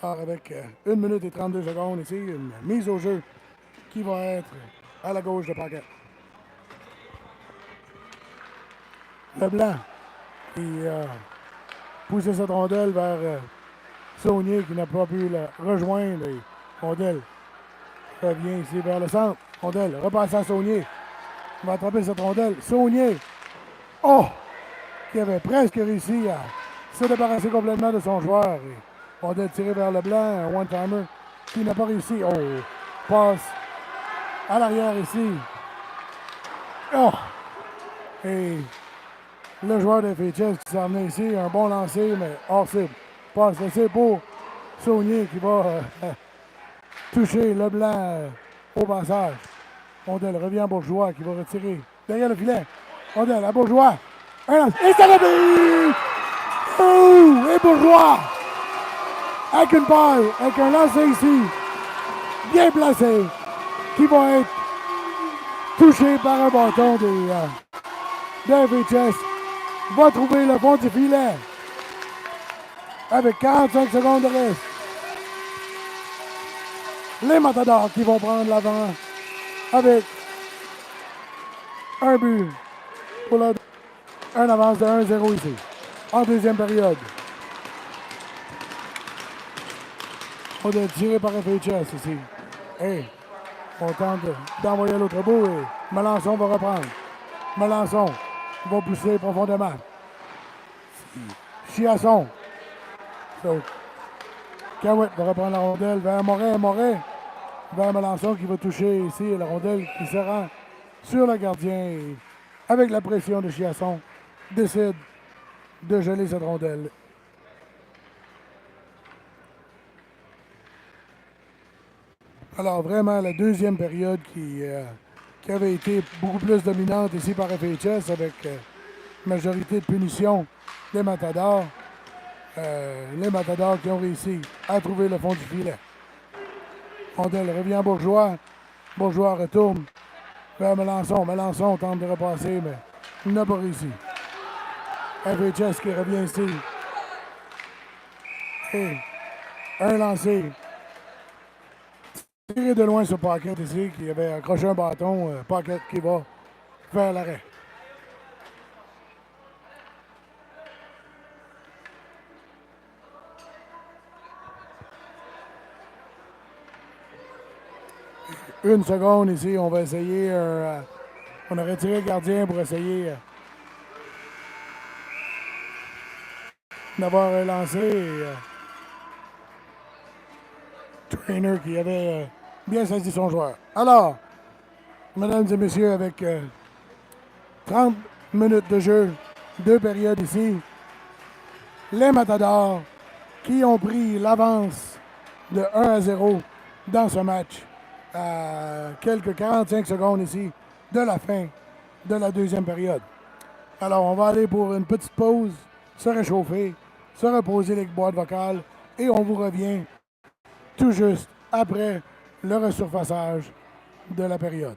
Alors avec 1 minute et 32 secondes ici, une mise au jeu qui va être à la gauche de Paquette. Leblanc qui a poussé cette rondelle vers Saunier qui n'a pas pu la rejoindre. Et rondelle revient ici vers le centre. Rondelle repasse à Saunier. Il va attraper cette rondelle. Saunier, oh, qui avait presque réussi à se débarrasser complètement de son joueur. Et rondelle tirée vers Leblanc, un one-timer qui n'a pas réussi. Oh, passe à l'arrière ici. Oh, et le joueur de FHS qui s'en venait ici, un bon lancer, mais hors cible. Passe laissé pour Saunier qui va toucher Leblanc au passage. Rondelle revient à Bourgeois qui va retirer derrière le filet. Rondelle à Bourgeois. Un lance. Et c'est le but! Oh! Et Bourgeois! Avec une balle, avec un lancer ici, bien placé, qui va être touché par un bâton de FHS. Va trouver le fond du filet avec 45 secondes de reste. Les Matadors qui vont prendre l'avant avec un but pour un avance de 1-0 ici, en deuxième période. On est tiré par FHS ici. Et on tente d'envoyer l'autre bout et Melançon va reprendre. Melançon va pousser profondément. Chiasson. So, Cahouette va reprendre la rondelle vers Moret. Moret vers Melançon qui va toucher ici la rondelle qui se rend sur le gardien. Et avec la pression de Chiasson, décide de geler cette rondelle. Alors vraiment la deuxième période qui avait été beaucoup plus dominante ici par FHS avec majorité de punition des Matadors. Les Matadors qui ont réussi à trouver le fond du filet. Rondelle revient à Bourgeois. Bourgeois retourne vers Melançon. Melançon tente de repasser, mais il n'a pas réussi. FHS qui revient ici. Et un lancé. Tiré de loin sur Paquette ici, qui avait accroché un bâton. Paquette qui va faire l'arrêt. Une seconde ici, on va essayer. On a retiré le gardien pour essayer d'avoir un lancé. Trainer qui avait bien saisi son joueur. Alors, mesdames et messieurs, avec 30 minutes de jeu, 2 périodes ici, les Matadors qui ont pris l'avance de 1-0 dans ce match à quelques 45 secondes ici de la fin de la deuxième période. Alors, on va aller pour une petite pause, se réchauffer, se reposer les boîtes vocales et on vous revient tout juste après le resurfaçage de la période.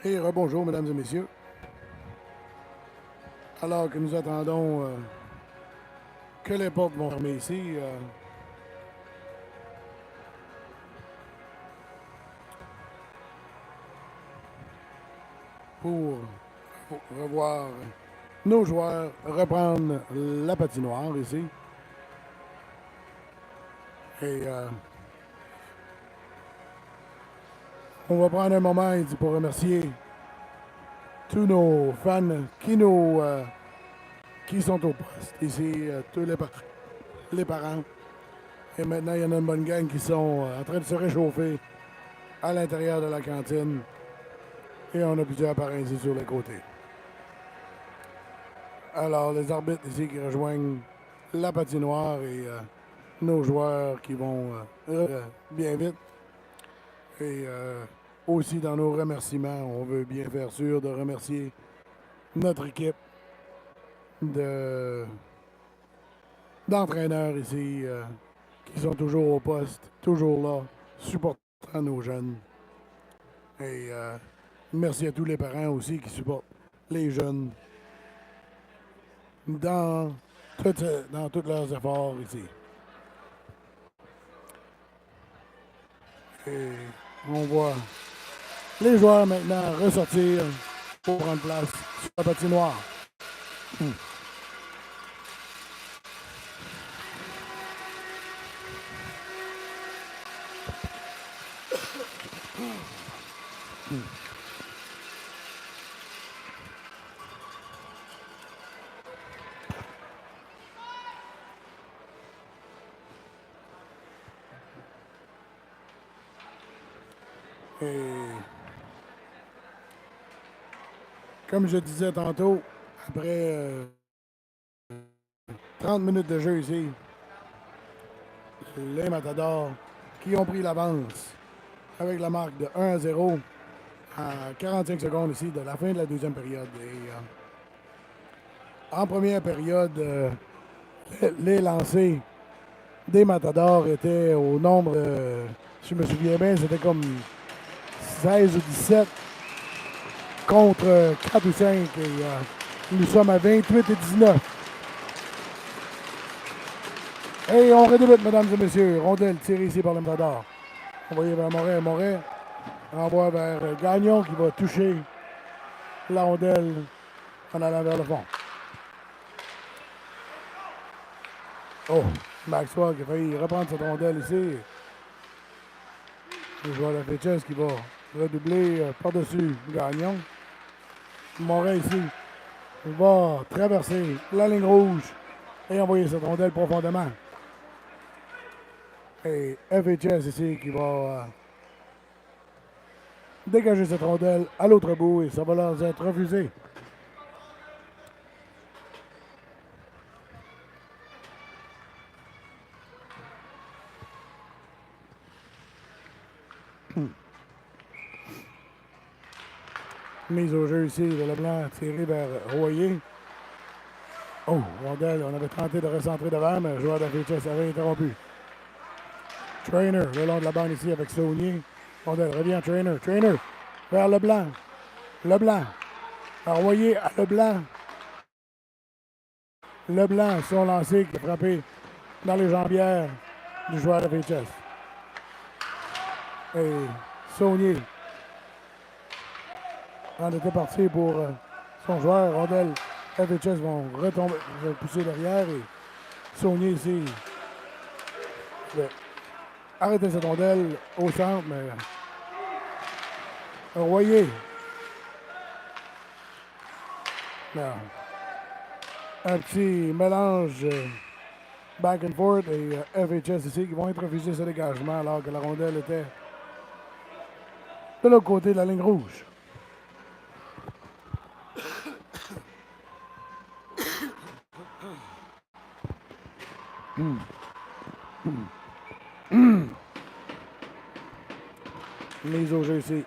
Et rebonjour, mesdames et messieurs. Alors que nous attendons que les portes vont fermer ici, pour revoir nos joueurs reprendre la patinoire ici. Et on va prendre un moment ici pour remercier tous nos fans qui sont au poste ici, tous les parents. Et maintenant, il y en a une bonne gang qui sont en train de se réchauffer à l'intérieur de la cantine. Et on a plusieurs parrains ici sur les côtés. Alors, les arbitres ici qui rejoignent la patinoire et nos joueurs qui vont bien vite. Et aussi dans nos remerciements, on veut bien faire sûr de remercier notre équipe d'entraîneurs ici qui sont toujours au poste, toujours là, supportant nos jeunes. Et merci à tous les parents aussi qui supportent les jeunes dans tous leurs efforts ici. Et on voit les joueurs maintenant ressortir pour prendre place sur la patinoire. Et comme je disais tantôt, après 30 minutes de jeu ici, les Matadors qui ont pris l'avance avec la marque de 1-0 à 45 secondes ici de la fin de la deuxième période. Et, en première période, les lancers des Matadors étaient au nombre, si je me souviens bien, c'était comme 16 ou 17 contre 4 ou 5. Et nous sommes à 28 et 19. Et on redébute, mesdames et messieurs. Rondelle tirée ici par le Matador. Envoyé vers Moret. Moret envoie vers Gagnon qui va toucher la rondelle en allant vers le fond. Oh, Maxwell qui a failli reprendre cette rondelle ici. Le joueur de Fitches qui va redoubler par-dessus Gagnon. Moret ici va traverser la ligne rouge et envoyer cette rondelle profondément. Et FHS ici qui va dégager cette rondelle à l'autre bout et ça va leur être refusé. Mise au jeu ici de Leblanc tiré vers Royer. Oh, rondelle, on avait tenté de recentrer devant, mais le joueur de FHS avait interrompu. Trainer le long de la bande ici avec Saunier. Rondelle revient Trainer. Trainer vers Leblanc. Leblanc. Royer à Leblanc. Leblanc, son lancé qui a frappé dans les jambières du joueur de FHS. Et Saunier en était parti pour son joueur. Rondelle, FHS vont retomber, vont pousser derrière et Saunier ici arrêter cette rondelle au centre, mais Royer. Non. Un petit mélange back and forth et FHS ici qui vont être refusés ce dégagement alors que la rondelle était de l'autre côté de la ligne rouge. Mise au jeu ici,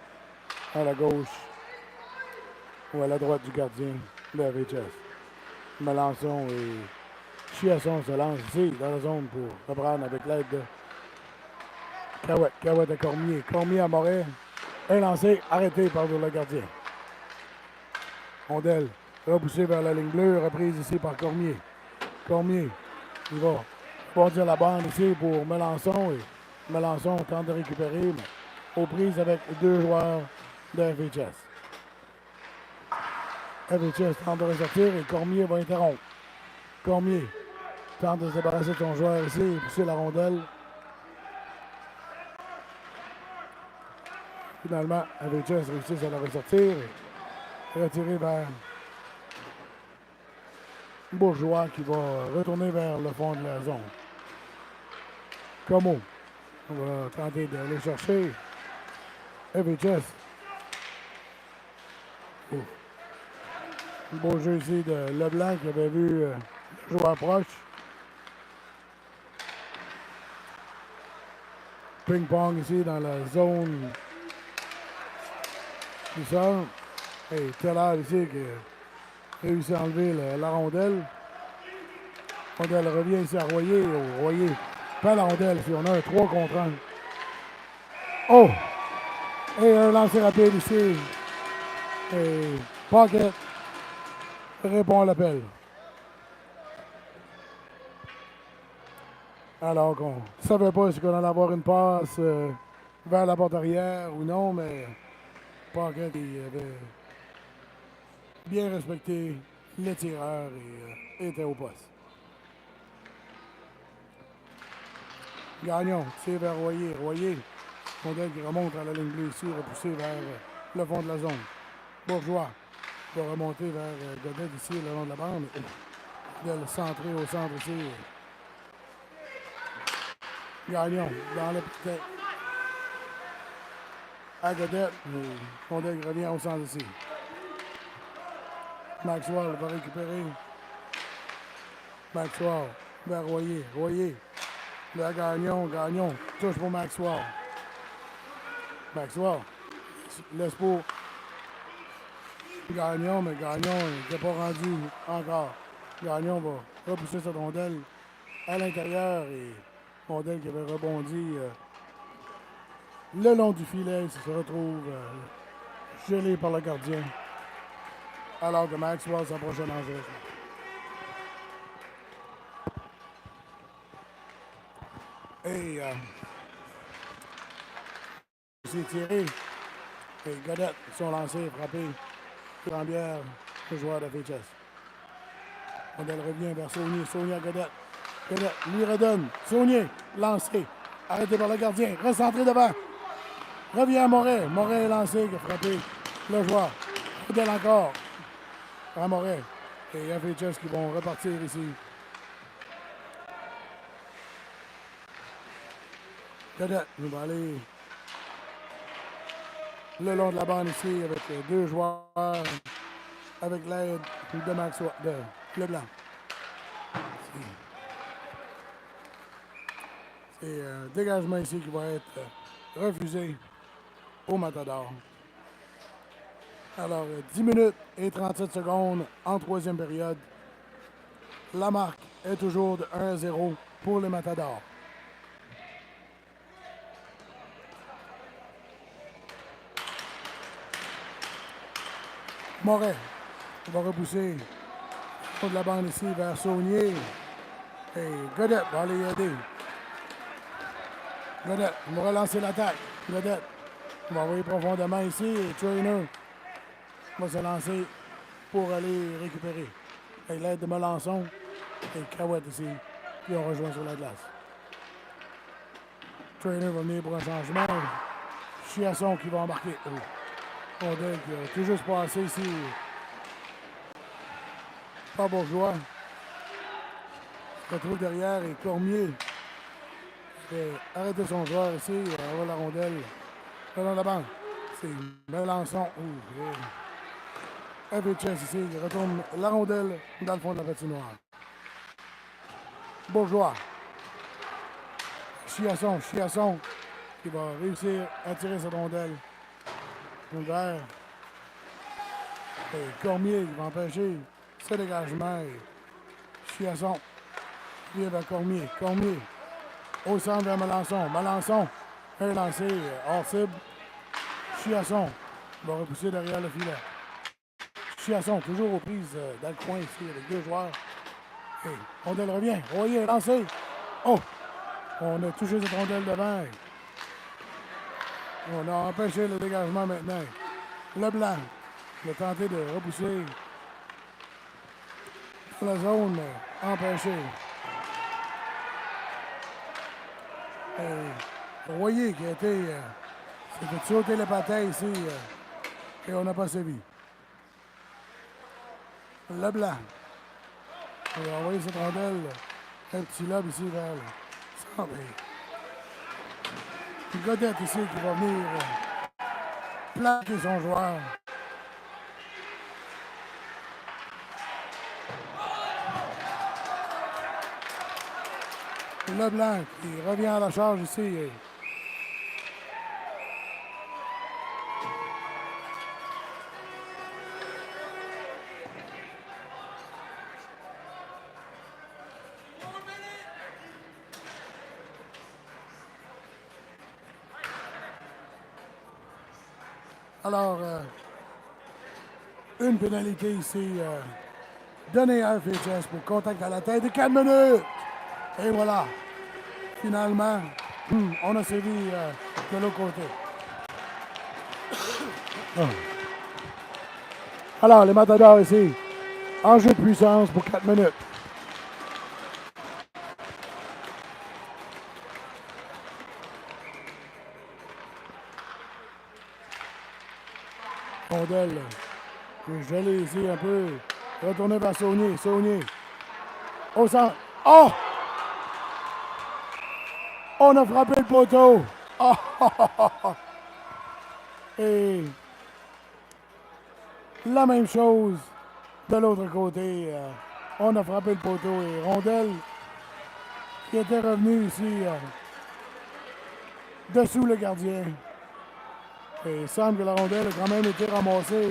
à la gauche ou à la droite du gardien de FHS. Melançon et Chiasson se lancent ici dans la zone pour reprendre avec l'aide de Cahouette. Cahouette à Cormier. Cormier à Moret. Un lancé arrêté par le gardien. Rondelle repoussée vers la ligne bleue, reprise ici par Cormier. Cormier, il va bondir la bande ici pour Melançon. Et Melançon tente de récupérer, mais aux prises avec deux joueurs de FHS. FHS tente de ressortir et Cormier va interrompre. Cormier tente de se débarrasser de son joueur ici et pousser la rondelle. Finalement, FHS réussit à la ressortir et retirer vers Bourgeois qui va retourner vers le fond de la zone. Como, on va tenter d'aller chercher FHS. Un beau jeu ici de Leblanc qui avait vu le joueur proche. Ping-pong ici dans la zone qui sort. Et Teller ici qui réussit à enlever la rondelle. Rondelle revient ici à Royer. Royer prend la rondelle ici. On a un 3 contre 1. Oh! Et un lancer rapide ici. Et Pocket répond à l'appel. Alors qu'on ne savait pas si on allait avoir une passe vers la porte arrière ou non, mais Pocket il avait bien respecté les tireurs et était au poste. Gagnon, c'est vers Royer. Royer, Rondelle qui remonte à la ligne bleue ici, repoussé vers le fond de la zone. Bourgeois va remonter vers Godet ici, le long de la bande. De le centrer au centre ici. Gagnon, dans le petit à Godet. Rondelle revient au centre ici. Maxwell va récupérer. Maxwell vers Royer. Royer. Là, Gagnon. Gagnon. Touche pour Maxwell. Maxwell. Laisse pour Gagnon, mais Gagnon n'était pas rendu encore. Gagnon va repousser cette rondelle à l'intérieur et rondelle qui avait rebondi le long du filet se retrouve gelé par le gardien. Alors que Maxwell s'approche dangereusement. Et c'est tiré. Et Godet, son lancé, frappé. Trembière, le joueur de FHS. Rondelle revient vers Saunier. Saunier à Godet. Godet lui redonne. Saunier, lancé. Arrêté par le gardien. Recentré devant. Revient à Moret. Moret est lancé, qui a frappé le joueur. Rondelle encore. À Moret. Et FHS qui vont repartir ici. Godet nous va aller le long de la bande ici avec deux joueurs avec l'aide de Maxwell, de Leblanc. C'est un dégagement ici qui va être refusé au Matador. Alors, 10 minutes et 37 secondes en troisième période. La marque est toujours de 1-0 pour les Matadors. Moret va repousser de la bande ici vers Saunier. Et Godet va aller aider. Godet va relancer l'attaque. Godet va envoyer profondément ici. Et Trainer va se lancer pour aller récupérer. Avec l'aide de Melançon et Cahouette ici, qui ont rejoint sur la glace. Trainer va venir pour un changement. Chiasson qui va embarquer. Rondelle qui a tout juste passé ici. Pas Bourgeois. Se retrouve derrière et Cormier fait arrêter son joueur ici. On voit la rondelle dans la bande. C'est Melançon. FHS ici qui retourne la rondelle dans le fond de la patinoire. Bourgeois. Chiasson qui va réussir à tirer cette rondelle. Vert. Et Cormier qui va empêcher ce dégagement. Et Chiasson vient vers Cormier. Cormier au centre vers Melançon. Melançon est lancé hors cible. Chiasson va repousser derrière le filet. situation toujours aux prises dans le coin ici avec deux joueurs. Et rondelle revient. Royer lancé. Oh! On a touché cette rondelle devant. On a empêché le dégagement maintenant. Leblanc il a tenté de repousser dans la zone, mais empêché. Et Royer qui a été s'est fait sauter le patin ici et on n'a pas sévi. Leblanc. On va envoyer cette rondelle, un petit lobe ici vers le centre. Puis Godette ici qui va venir plaquer son joueur. Leblanc qui revient à la charge ici. Alors, une pénalité ici donnée à FHS pour contact à la tête de 4 minutes. Et voilà. Finalement, on a sévi de l'autre côté. Alors, les Matadors ici, en jeu de puissance pour 4 minutes. Rondelle. Je l'ai ici un peu. Retourner vers Saunier. Saunier. Au centre. Oh! On a frappé le poteau. Oh! Et la même chose de l'autre côté. On a frappé le poteau et Rondelle qui était revenu ici dessous le gardien. Et il semble que la rondelle a quand même été ramassée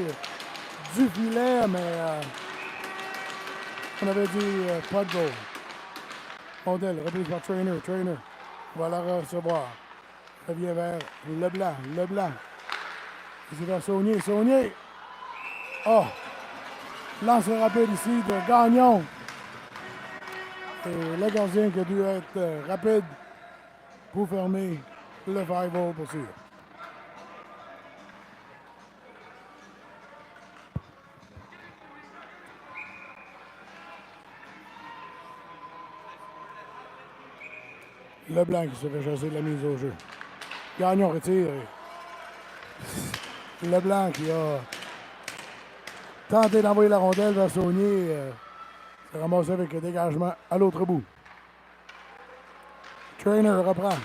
du filet, mais on avait dit pas de goal. Rondelle reprise par Trainer. Trainer va la recevoir. Revient vers Leblanc. Leblanc. C'est vers Saunier. Saunier. Oh! Lance rapide ici de Gagnon. Et le gardien qui a dû être rapide pour fermer le 5-0 pour sûr. Leblanc qui se fait chasser de la mise au jeu. Gagnon retire. Leblanc qui a tenté d'envoyer la rondelle vers Saunier. Se ramasse avec le dégagement à l'autre bout. Trainer reprend.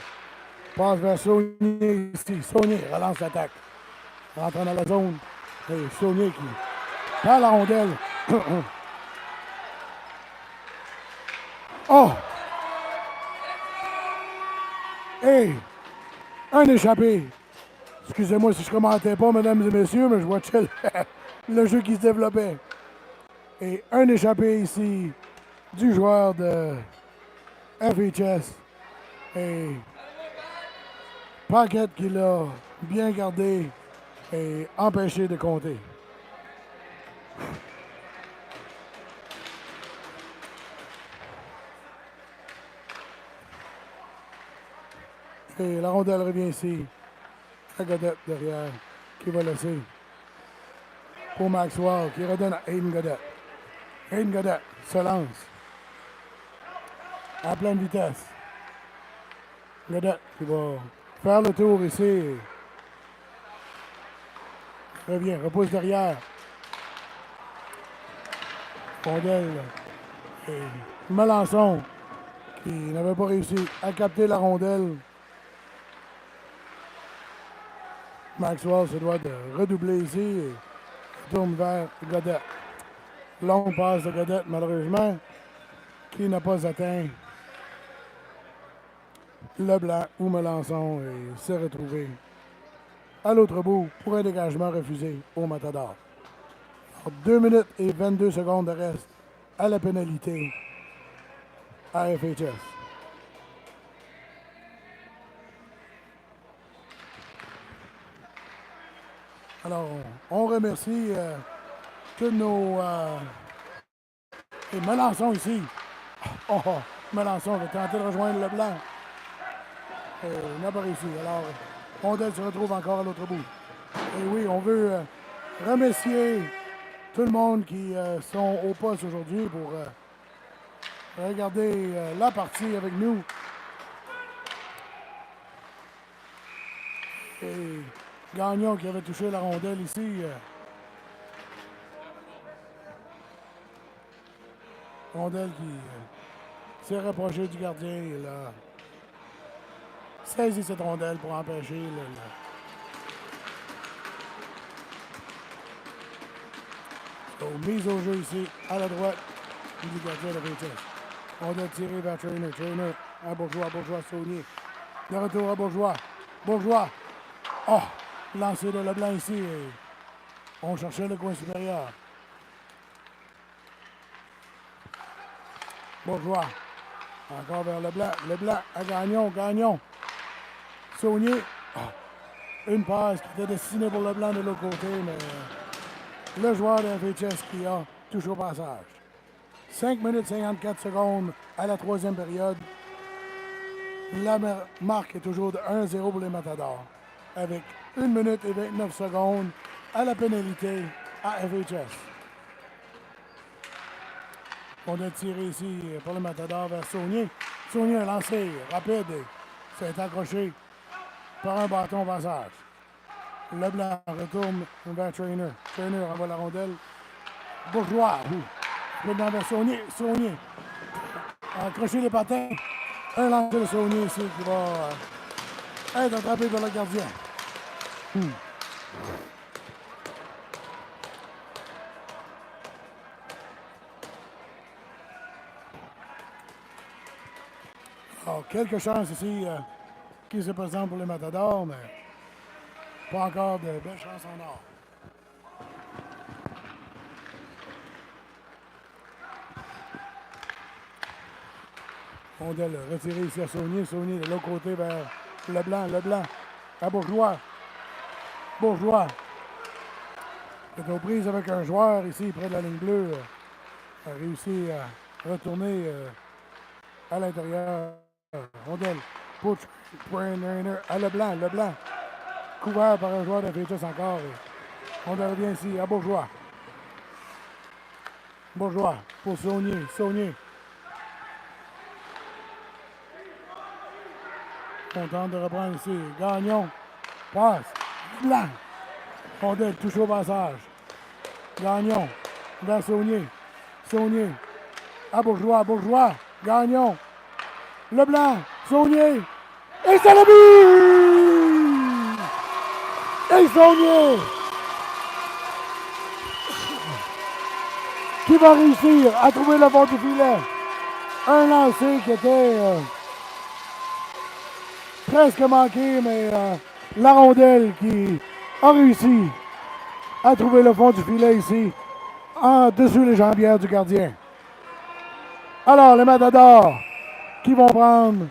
Passe vers Saunier ici. Saunier relance l'attaque. Rentrant dans la zone. Et Saunier qui perd la rondelle. Oh! Et un échappé. Excusez-moi si je ne commentais pas, mesdames et messieurs, mais je vois le jeu qui se développait. Et un échappé ici du joueur de FHS. Et Paquette qui l'a bien gardé et empêché de compter. Et la rondelle revient ici. À Godette derrière, qui va laisser pour Maxwell, qui redonne à Aiden Godette. Aiden Godette se lance à pleine vitesse. Godette qui va faire le tour ici. Revient, repousse derrière. Rondelle et Melançon qui n'avait pas réussi à capter la rondelle. Maxwell se doit de redoubler ici et tourne vers Godette. Longue passe de Godette, malheureusement, qui n'a pas atteint Leblanc ou Melançon et s'est retrouvé à l'autre bout pour un dégagement refusé au Matador. 2 minutes et 22 secondes de reste à la pénalité à FHS. Alors, on remercie tous nos... et Melançon ici. Oh, Melançon va tenter de rejoindre Leblanc. Il n'a pas réussi. Alors, Rondel se retrouve encore à l'autre bout. Et oui, on veut remercier tout le monde qui sont au poste aujourd'hui pour regarder la partie avec nous. Et Gagnon qui avait touché la rondelle ici. Rondelle qui s'est rapproché du gardien. Il a saisi cette rondelle pour empêcher mise au jeu ici, à la droite du gardien de VHS. Rondelle tirée vers Trainer. Trainer à Bourgeois. Bourgeois, Saunier. De retour à Bourgeois. Bourgeois. Oh! Lancé de Leblanc ici. Et on cherchait le coin supérieur. Bourgeois. Encore vers Leblanc. Leblanc à Gagnon. Gagnon. Saunier. Oh. Une passe qui était destinée pour Leblanc de l'autre côté, mais le joueur de FHS qui a touché au passage. 5 minutes 54 secondes à la troisième période. La marque est toujours de 1-0 pour les Matadors. Avec 1 minute et 29 secondes à la pénalité à FHS. On a tiré ici pour les Matadors vers Saunier. Saunier a lancé rapide et s'est accroché par un bâton passage. Leblanc retourne vers Trainer. Trainer envoie la rondelle. Bourgeois. Leblanc vers Saunier. Saunier a accroché les patins. Un lancer de Saunier ici qui va être attrapé par le gardien. Alors, quelques chances ici qui se présentent pour les Matadors, mais pas encore de belles chances en or. Rondelle retiré ici à Saunier. Saunier de l'autre côté vers Leblanc. Leblanc à Bourgeois. Bourgeois est aux prises avec un joueur ici près de la ligne bleue. A réussi à retourner à l'intérieur. Rondelle pour Trainer à Leblanc. Leblanc couvert par un joueur de FHS encore. On revient ici à Bourgeois. Bourgeois pour Saunier. Saunier. On tente de reprendre ici. Gagnon. Passe. Blanc. Rondelle touche au passage. Gagnon. Vers Saunier. Saunier. À Bourgeois. Bourgeois. Gagnon. Leblanc. Saunier. Et c'est le but! Et Saunier qui va réussir à trouver le fond du filet. Un lancer qui était presque manqué, mais la rondelle qui a réussi à trouver le fond du filet ici, en dessous les jambières du gardien. Alors, les Matadors qui vont prendre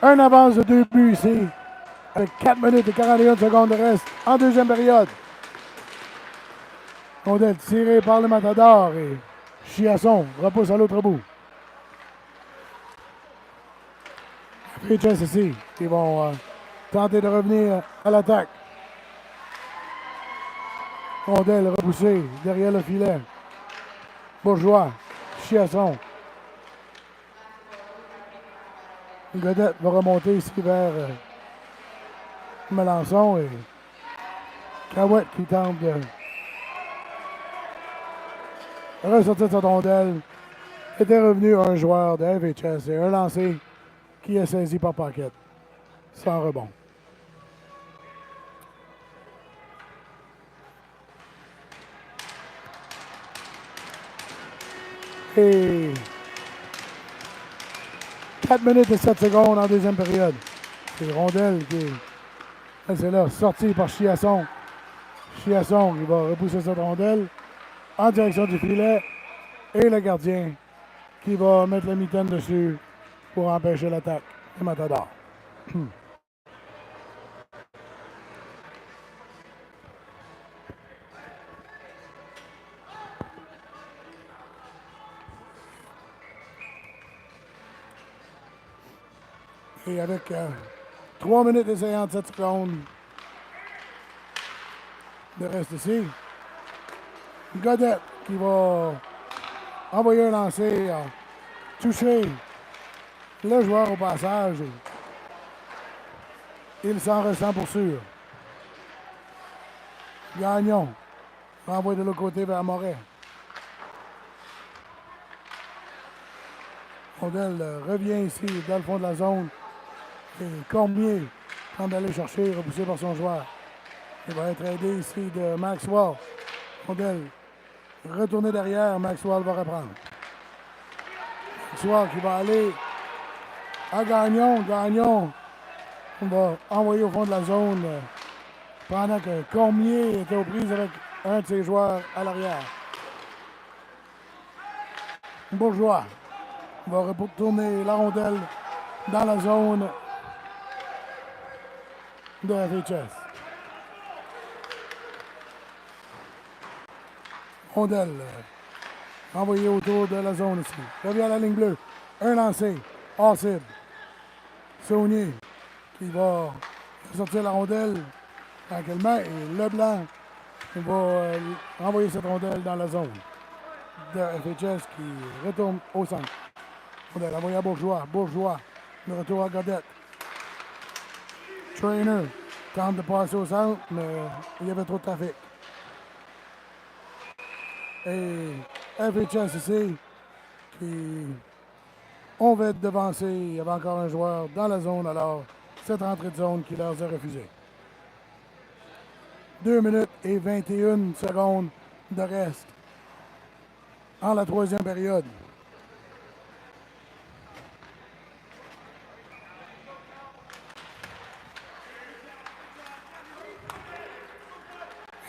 un avance de 2 buts ici, avec 4 minutes et 41 secondes de reste en deuxième période. Rondelle tirée par les Matadors et Chiasson repousse à l'autre bout. FHS ici, qui vont tenter de revenir à l'attaque. Rondelle repoussée derrière le filet. Bourgeois, Chiasson. Godette va remonter ici vers Melançon et Cahouette qui tente de ressortir cette rondelle. Était revenu un joueur de FHS et un lancé qui est saisi par Paquette. Sans rebond. Et 4 minutes et 7 secondes en deuxième période. C'est Rondelle qui est, c'est là, sorti par Chiasson. Chiasson qui va repousser cette rondelle en direction du filet. Et le gardien qui va mettre la mitaine dessus pour empêcher l'attaque des Matadors. Et avec 3 minutes et 57 secondes de reste ici, Godette qui va envoyer un lancer, toucher le joueur au passage. Il s'en ressent pour sûr. Gagnon renvoie de l'autre côté vers Moret. Rondelle revient ici dans le fond de la zone. Et Cormier tente d'aller chercher, repoussé par son joueur. Il va être aidé ici de Maxwell. Rondelle retourner derrière, Maxwell va reprendre. Maxwell qui va aller à Gagnon. Gagnon va envoyer au fond de la zone pendant que Cormier était aux prises avec un de ses joueurs à l'arrière. Bourgeois va retourner la rondelle dans la zone de FHS. Rondelle envoyée autour de la zone ici. Revient à la ligne bleue. Un lancé. Hors cible. Saunier qui va sortir la rondelle tranquillement. Et Leblanc va renvoyer cette rondelle dans la zone de FHS qui retourne au centre. Rondelle envoyée à Bourgeois. Bourgeois. Le retour à Godette. Trainer tente de passer au centre, mais il y avait trop de trafic. Et FHS ici, qui on va être devancé. Il y avait encore un joueur dans la zone, alors cette entrée de zone qui leur est refusée. 2 minutes et 21 secondes de reste en la troisième période.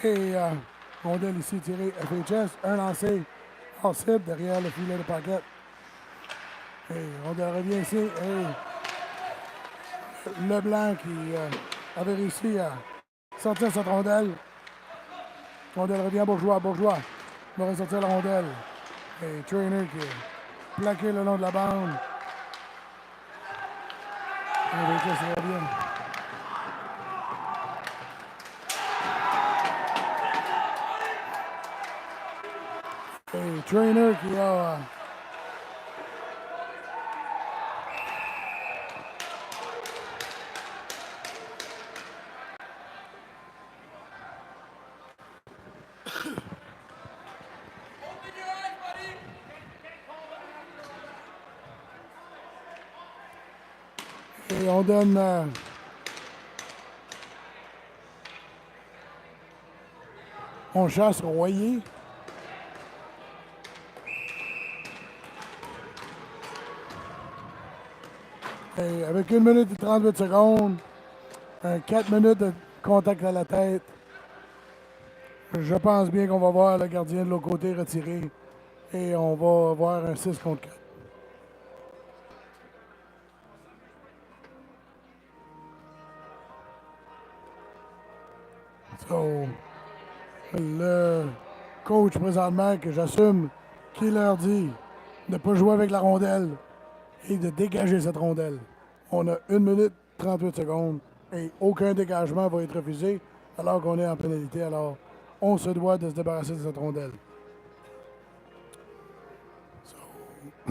Et rondelle ici tirée FHS, un lancé hors cible derrière le filet de paquet. Et rondelle revient ici. Et Leblanc qui avait réussi à sortir cette rondelle. Rondelle revient à Bourgeois. Bourgeois va ressortir la rondelle. Et Trainer qui est plaqué le long de la bande. Et FHS revient. Et Trainer qui a et on donne on chasse Royer. Et avec 1 minute et 38 secondes, 4 minutes de contact à la tête, je pense bien qu'on va voir le gardien de l'autre côté retiré et on va voir un 6 contre 4. So, le coach présentement, que j'assume, qui leur dit de ne pas jouer avec la rondelle et de dégager cette rondelle. On a 1 minute 38 secondes et aucun dégagement va être refusé alors qu'on est en pénalité. Alors, on se doit de se débarrasser de cette rondelle.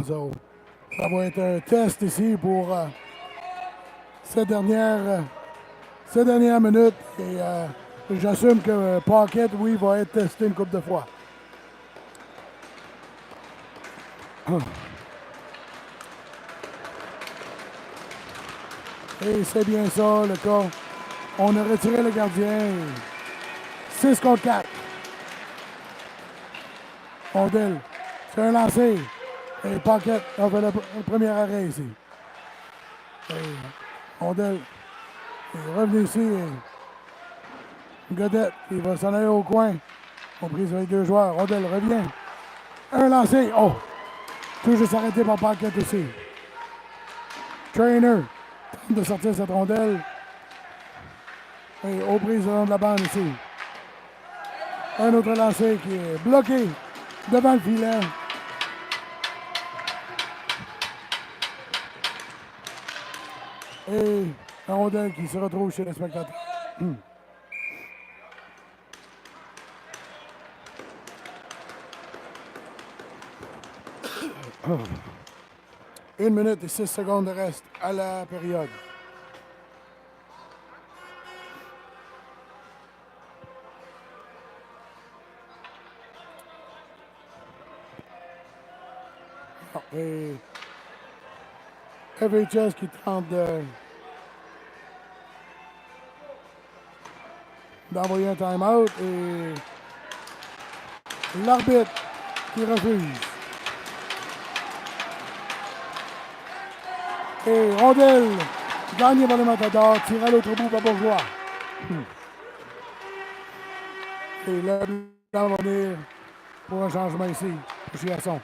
So, ça va être un test ici pour ces dernières minutes. Et j'assume que Pocket, oui, va être testé une couple de fois. Et c'est bien ça, le cas. On a retiré le gardien. 6 contre 4. Rondelle. C'est un lancé. Et Pocket a fait le premier arrêt ici. Et Rondelle est revenu ici. Godette, il va s'en aller au coin. On prise avec 2 joueurs. Rondelle revient. Un lancé. Oh! Tout juste arrêté par Pocket aussi. Trainer tente de sortir cette rondelle. Et aux prises le long de la bande ici. Un autre lancé qui est bloqué devant le filet. Et la rondelle qui se retrouve chez les spectateurs. Une minute et 6 secondes de reste à la période. Et FHS qui tente d'envoyer un time-out et l'arbitre qui refuse. Et rondelle gagnée par le Matador, tiré à l'autre bout par Bourgeois. Et le blanc va venir pour un changement ici, pour Chiasson.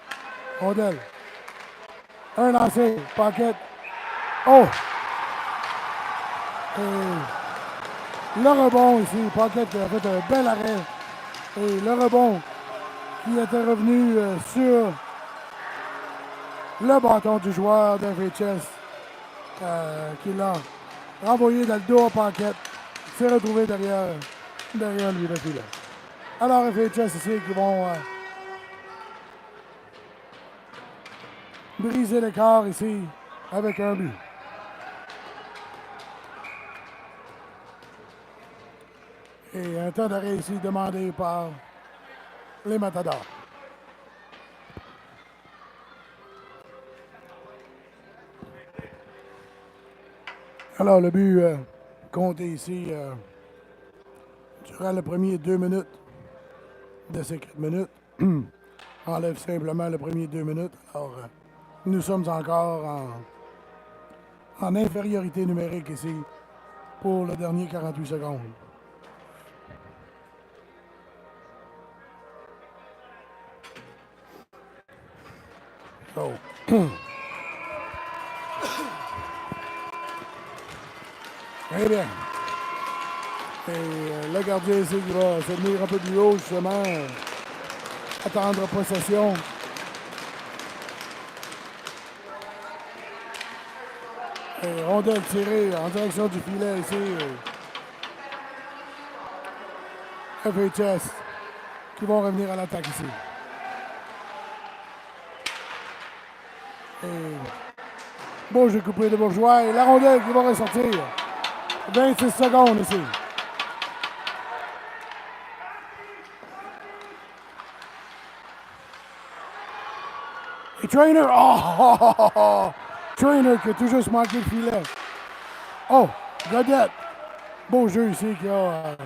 Rondelle. Un lancé, Paquette. Oh! Et le rebond ici, Paquette a fait un bel arrêt. Et le rebond qui était revenu sur le bâton du joueur de VHS qui l'a renvoyé dans le dos à Paquette. S'est retrouvé derrière lui le filet. Alors FHS ici qui vont briser l'écart ici avec un but. Et un temps d'arrêt ici demandé par les Matadors. Alors le but compté ici durant les premiers 2 minutes de ces 4 minutes. Enlève simplement les premiers 2 minutes. Alors nous sommes encore en infériorité numérique ici pour le dernier 48 secondes. So. Très bien. Et le gardien ici qui va se tenir un peu plus haut, justement, attendre possession. Et rondelle tirée en direction du filet ici. FHS qui vont revenir à l'attaque ici. Et beau jeu coupé de Bourgeois et la rondelle qui va ressortir. 26 secondes ici. Et Trainer, Trainer qui a tout juste manqué le filet. Oh, Godette. Beau jeu ici qui a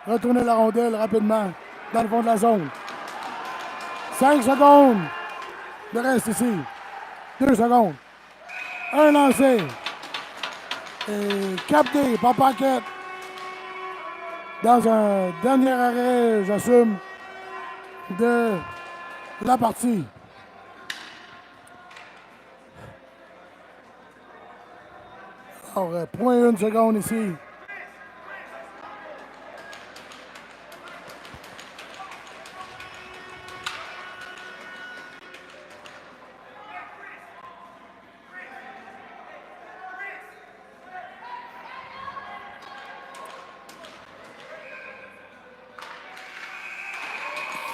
retourné la rondelle rapidement dans le fond de la zone. 5 secondes de reste ici. 2 secondes. Un lancé. Et capté par Paquette. Dans un dernier arrêt, j'assume, de la partie. Alors, 0.1 seconde ici.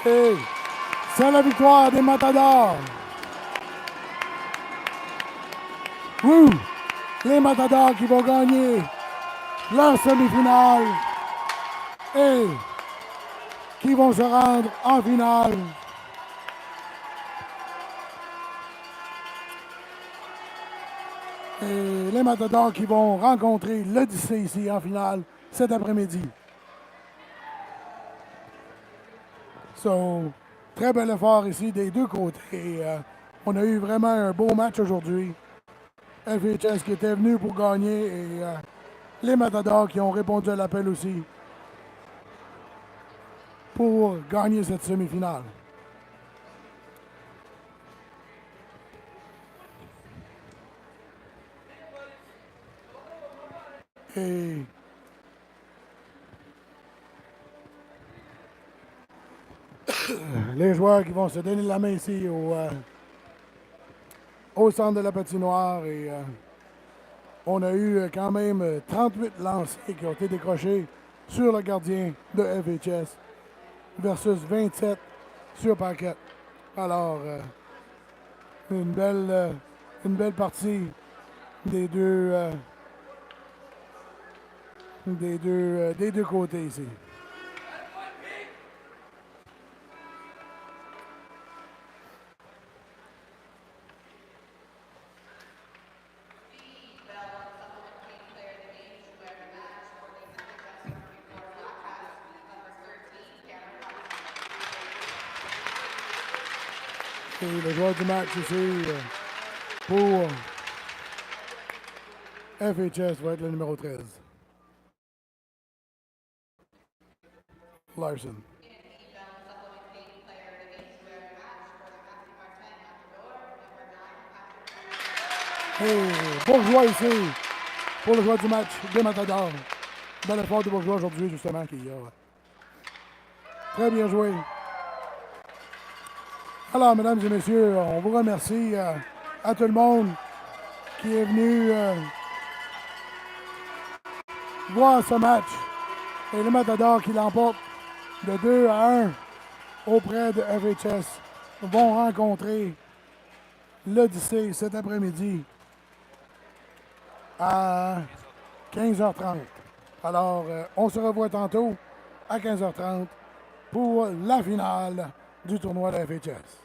Et c'est la victoire des Matadors. Wouh! Les Matadors qui vont gagner leur semi-finale et qui vont se rendre en finale. Et les Matadors qui vont rencontrer l'Odyssée ici en finale cet après-midi. So, très bel effort ici des deux côtés. On a eu vraiment un beau match aujourd'hui. FHS qui était venu pour gagner et les Matadors qui ont répondu à l'appel aussi pour gagner cette semi-finale. Et les joueurs qui vont se donner la main ici au centre de la patinoire et On a eu quand même 38 lancers qui ont été décrochés sur le gardien de FHS versus 27 sur Paquette. Alors, une belle partie des deux côtés ici. Et le joueur du match ici pour FHS va être le numéro 13. Larson. Et Bourgeois ici pour le joueur du match de Matador. Bel effort de Bourgeois aujourd'hui, justement, qui a très bien joué. Alors, mesdames et messieurs, on vous remercie à tout le monde qui est venu voir ce match. Et le Matador qui l'emporte de 2-1 auprès de FHS vont rencontrer l'Odyssée cet après-midi à 15h30. Alors, on se revoit tantôt à 15h30 pour la finale du tournoi de FHS.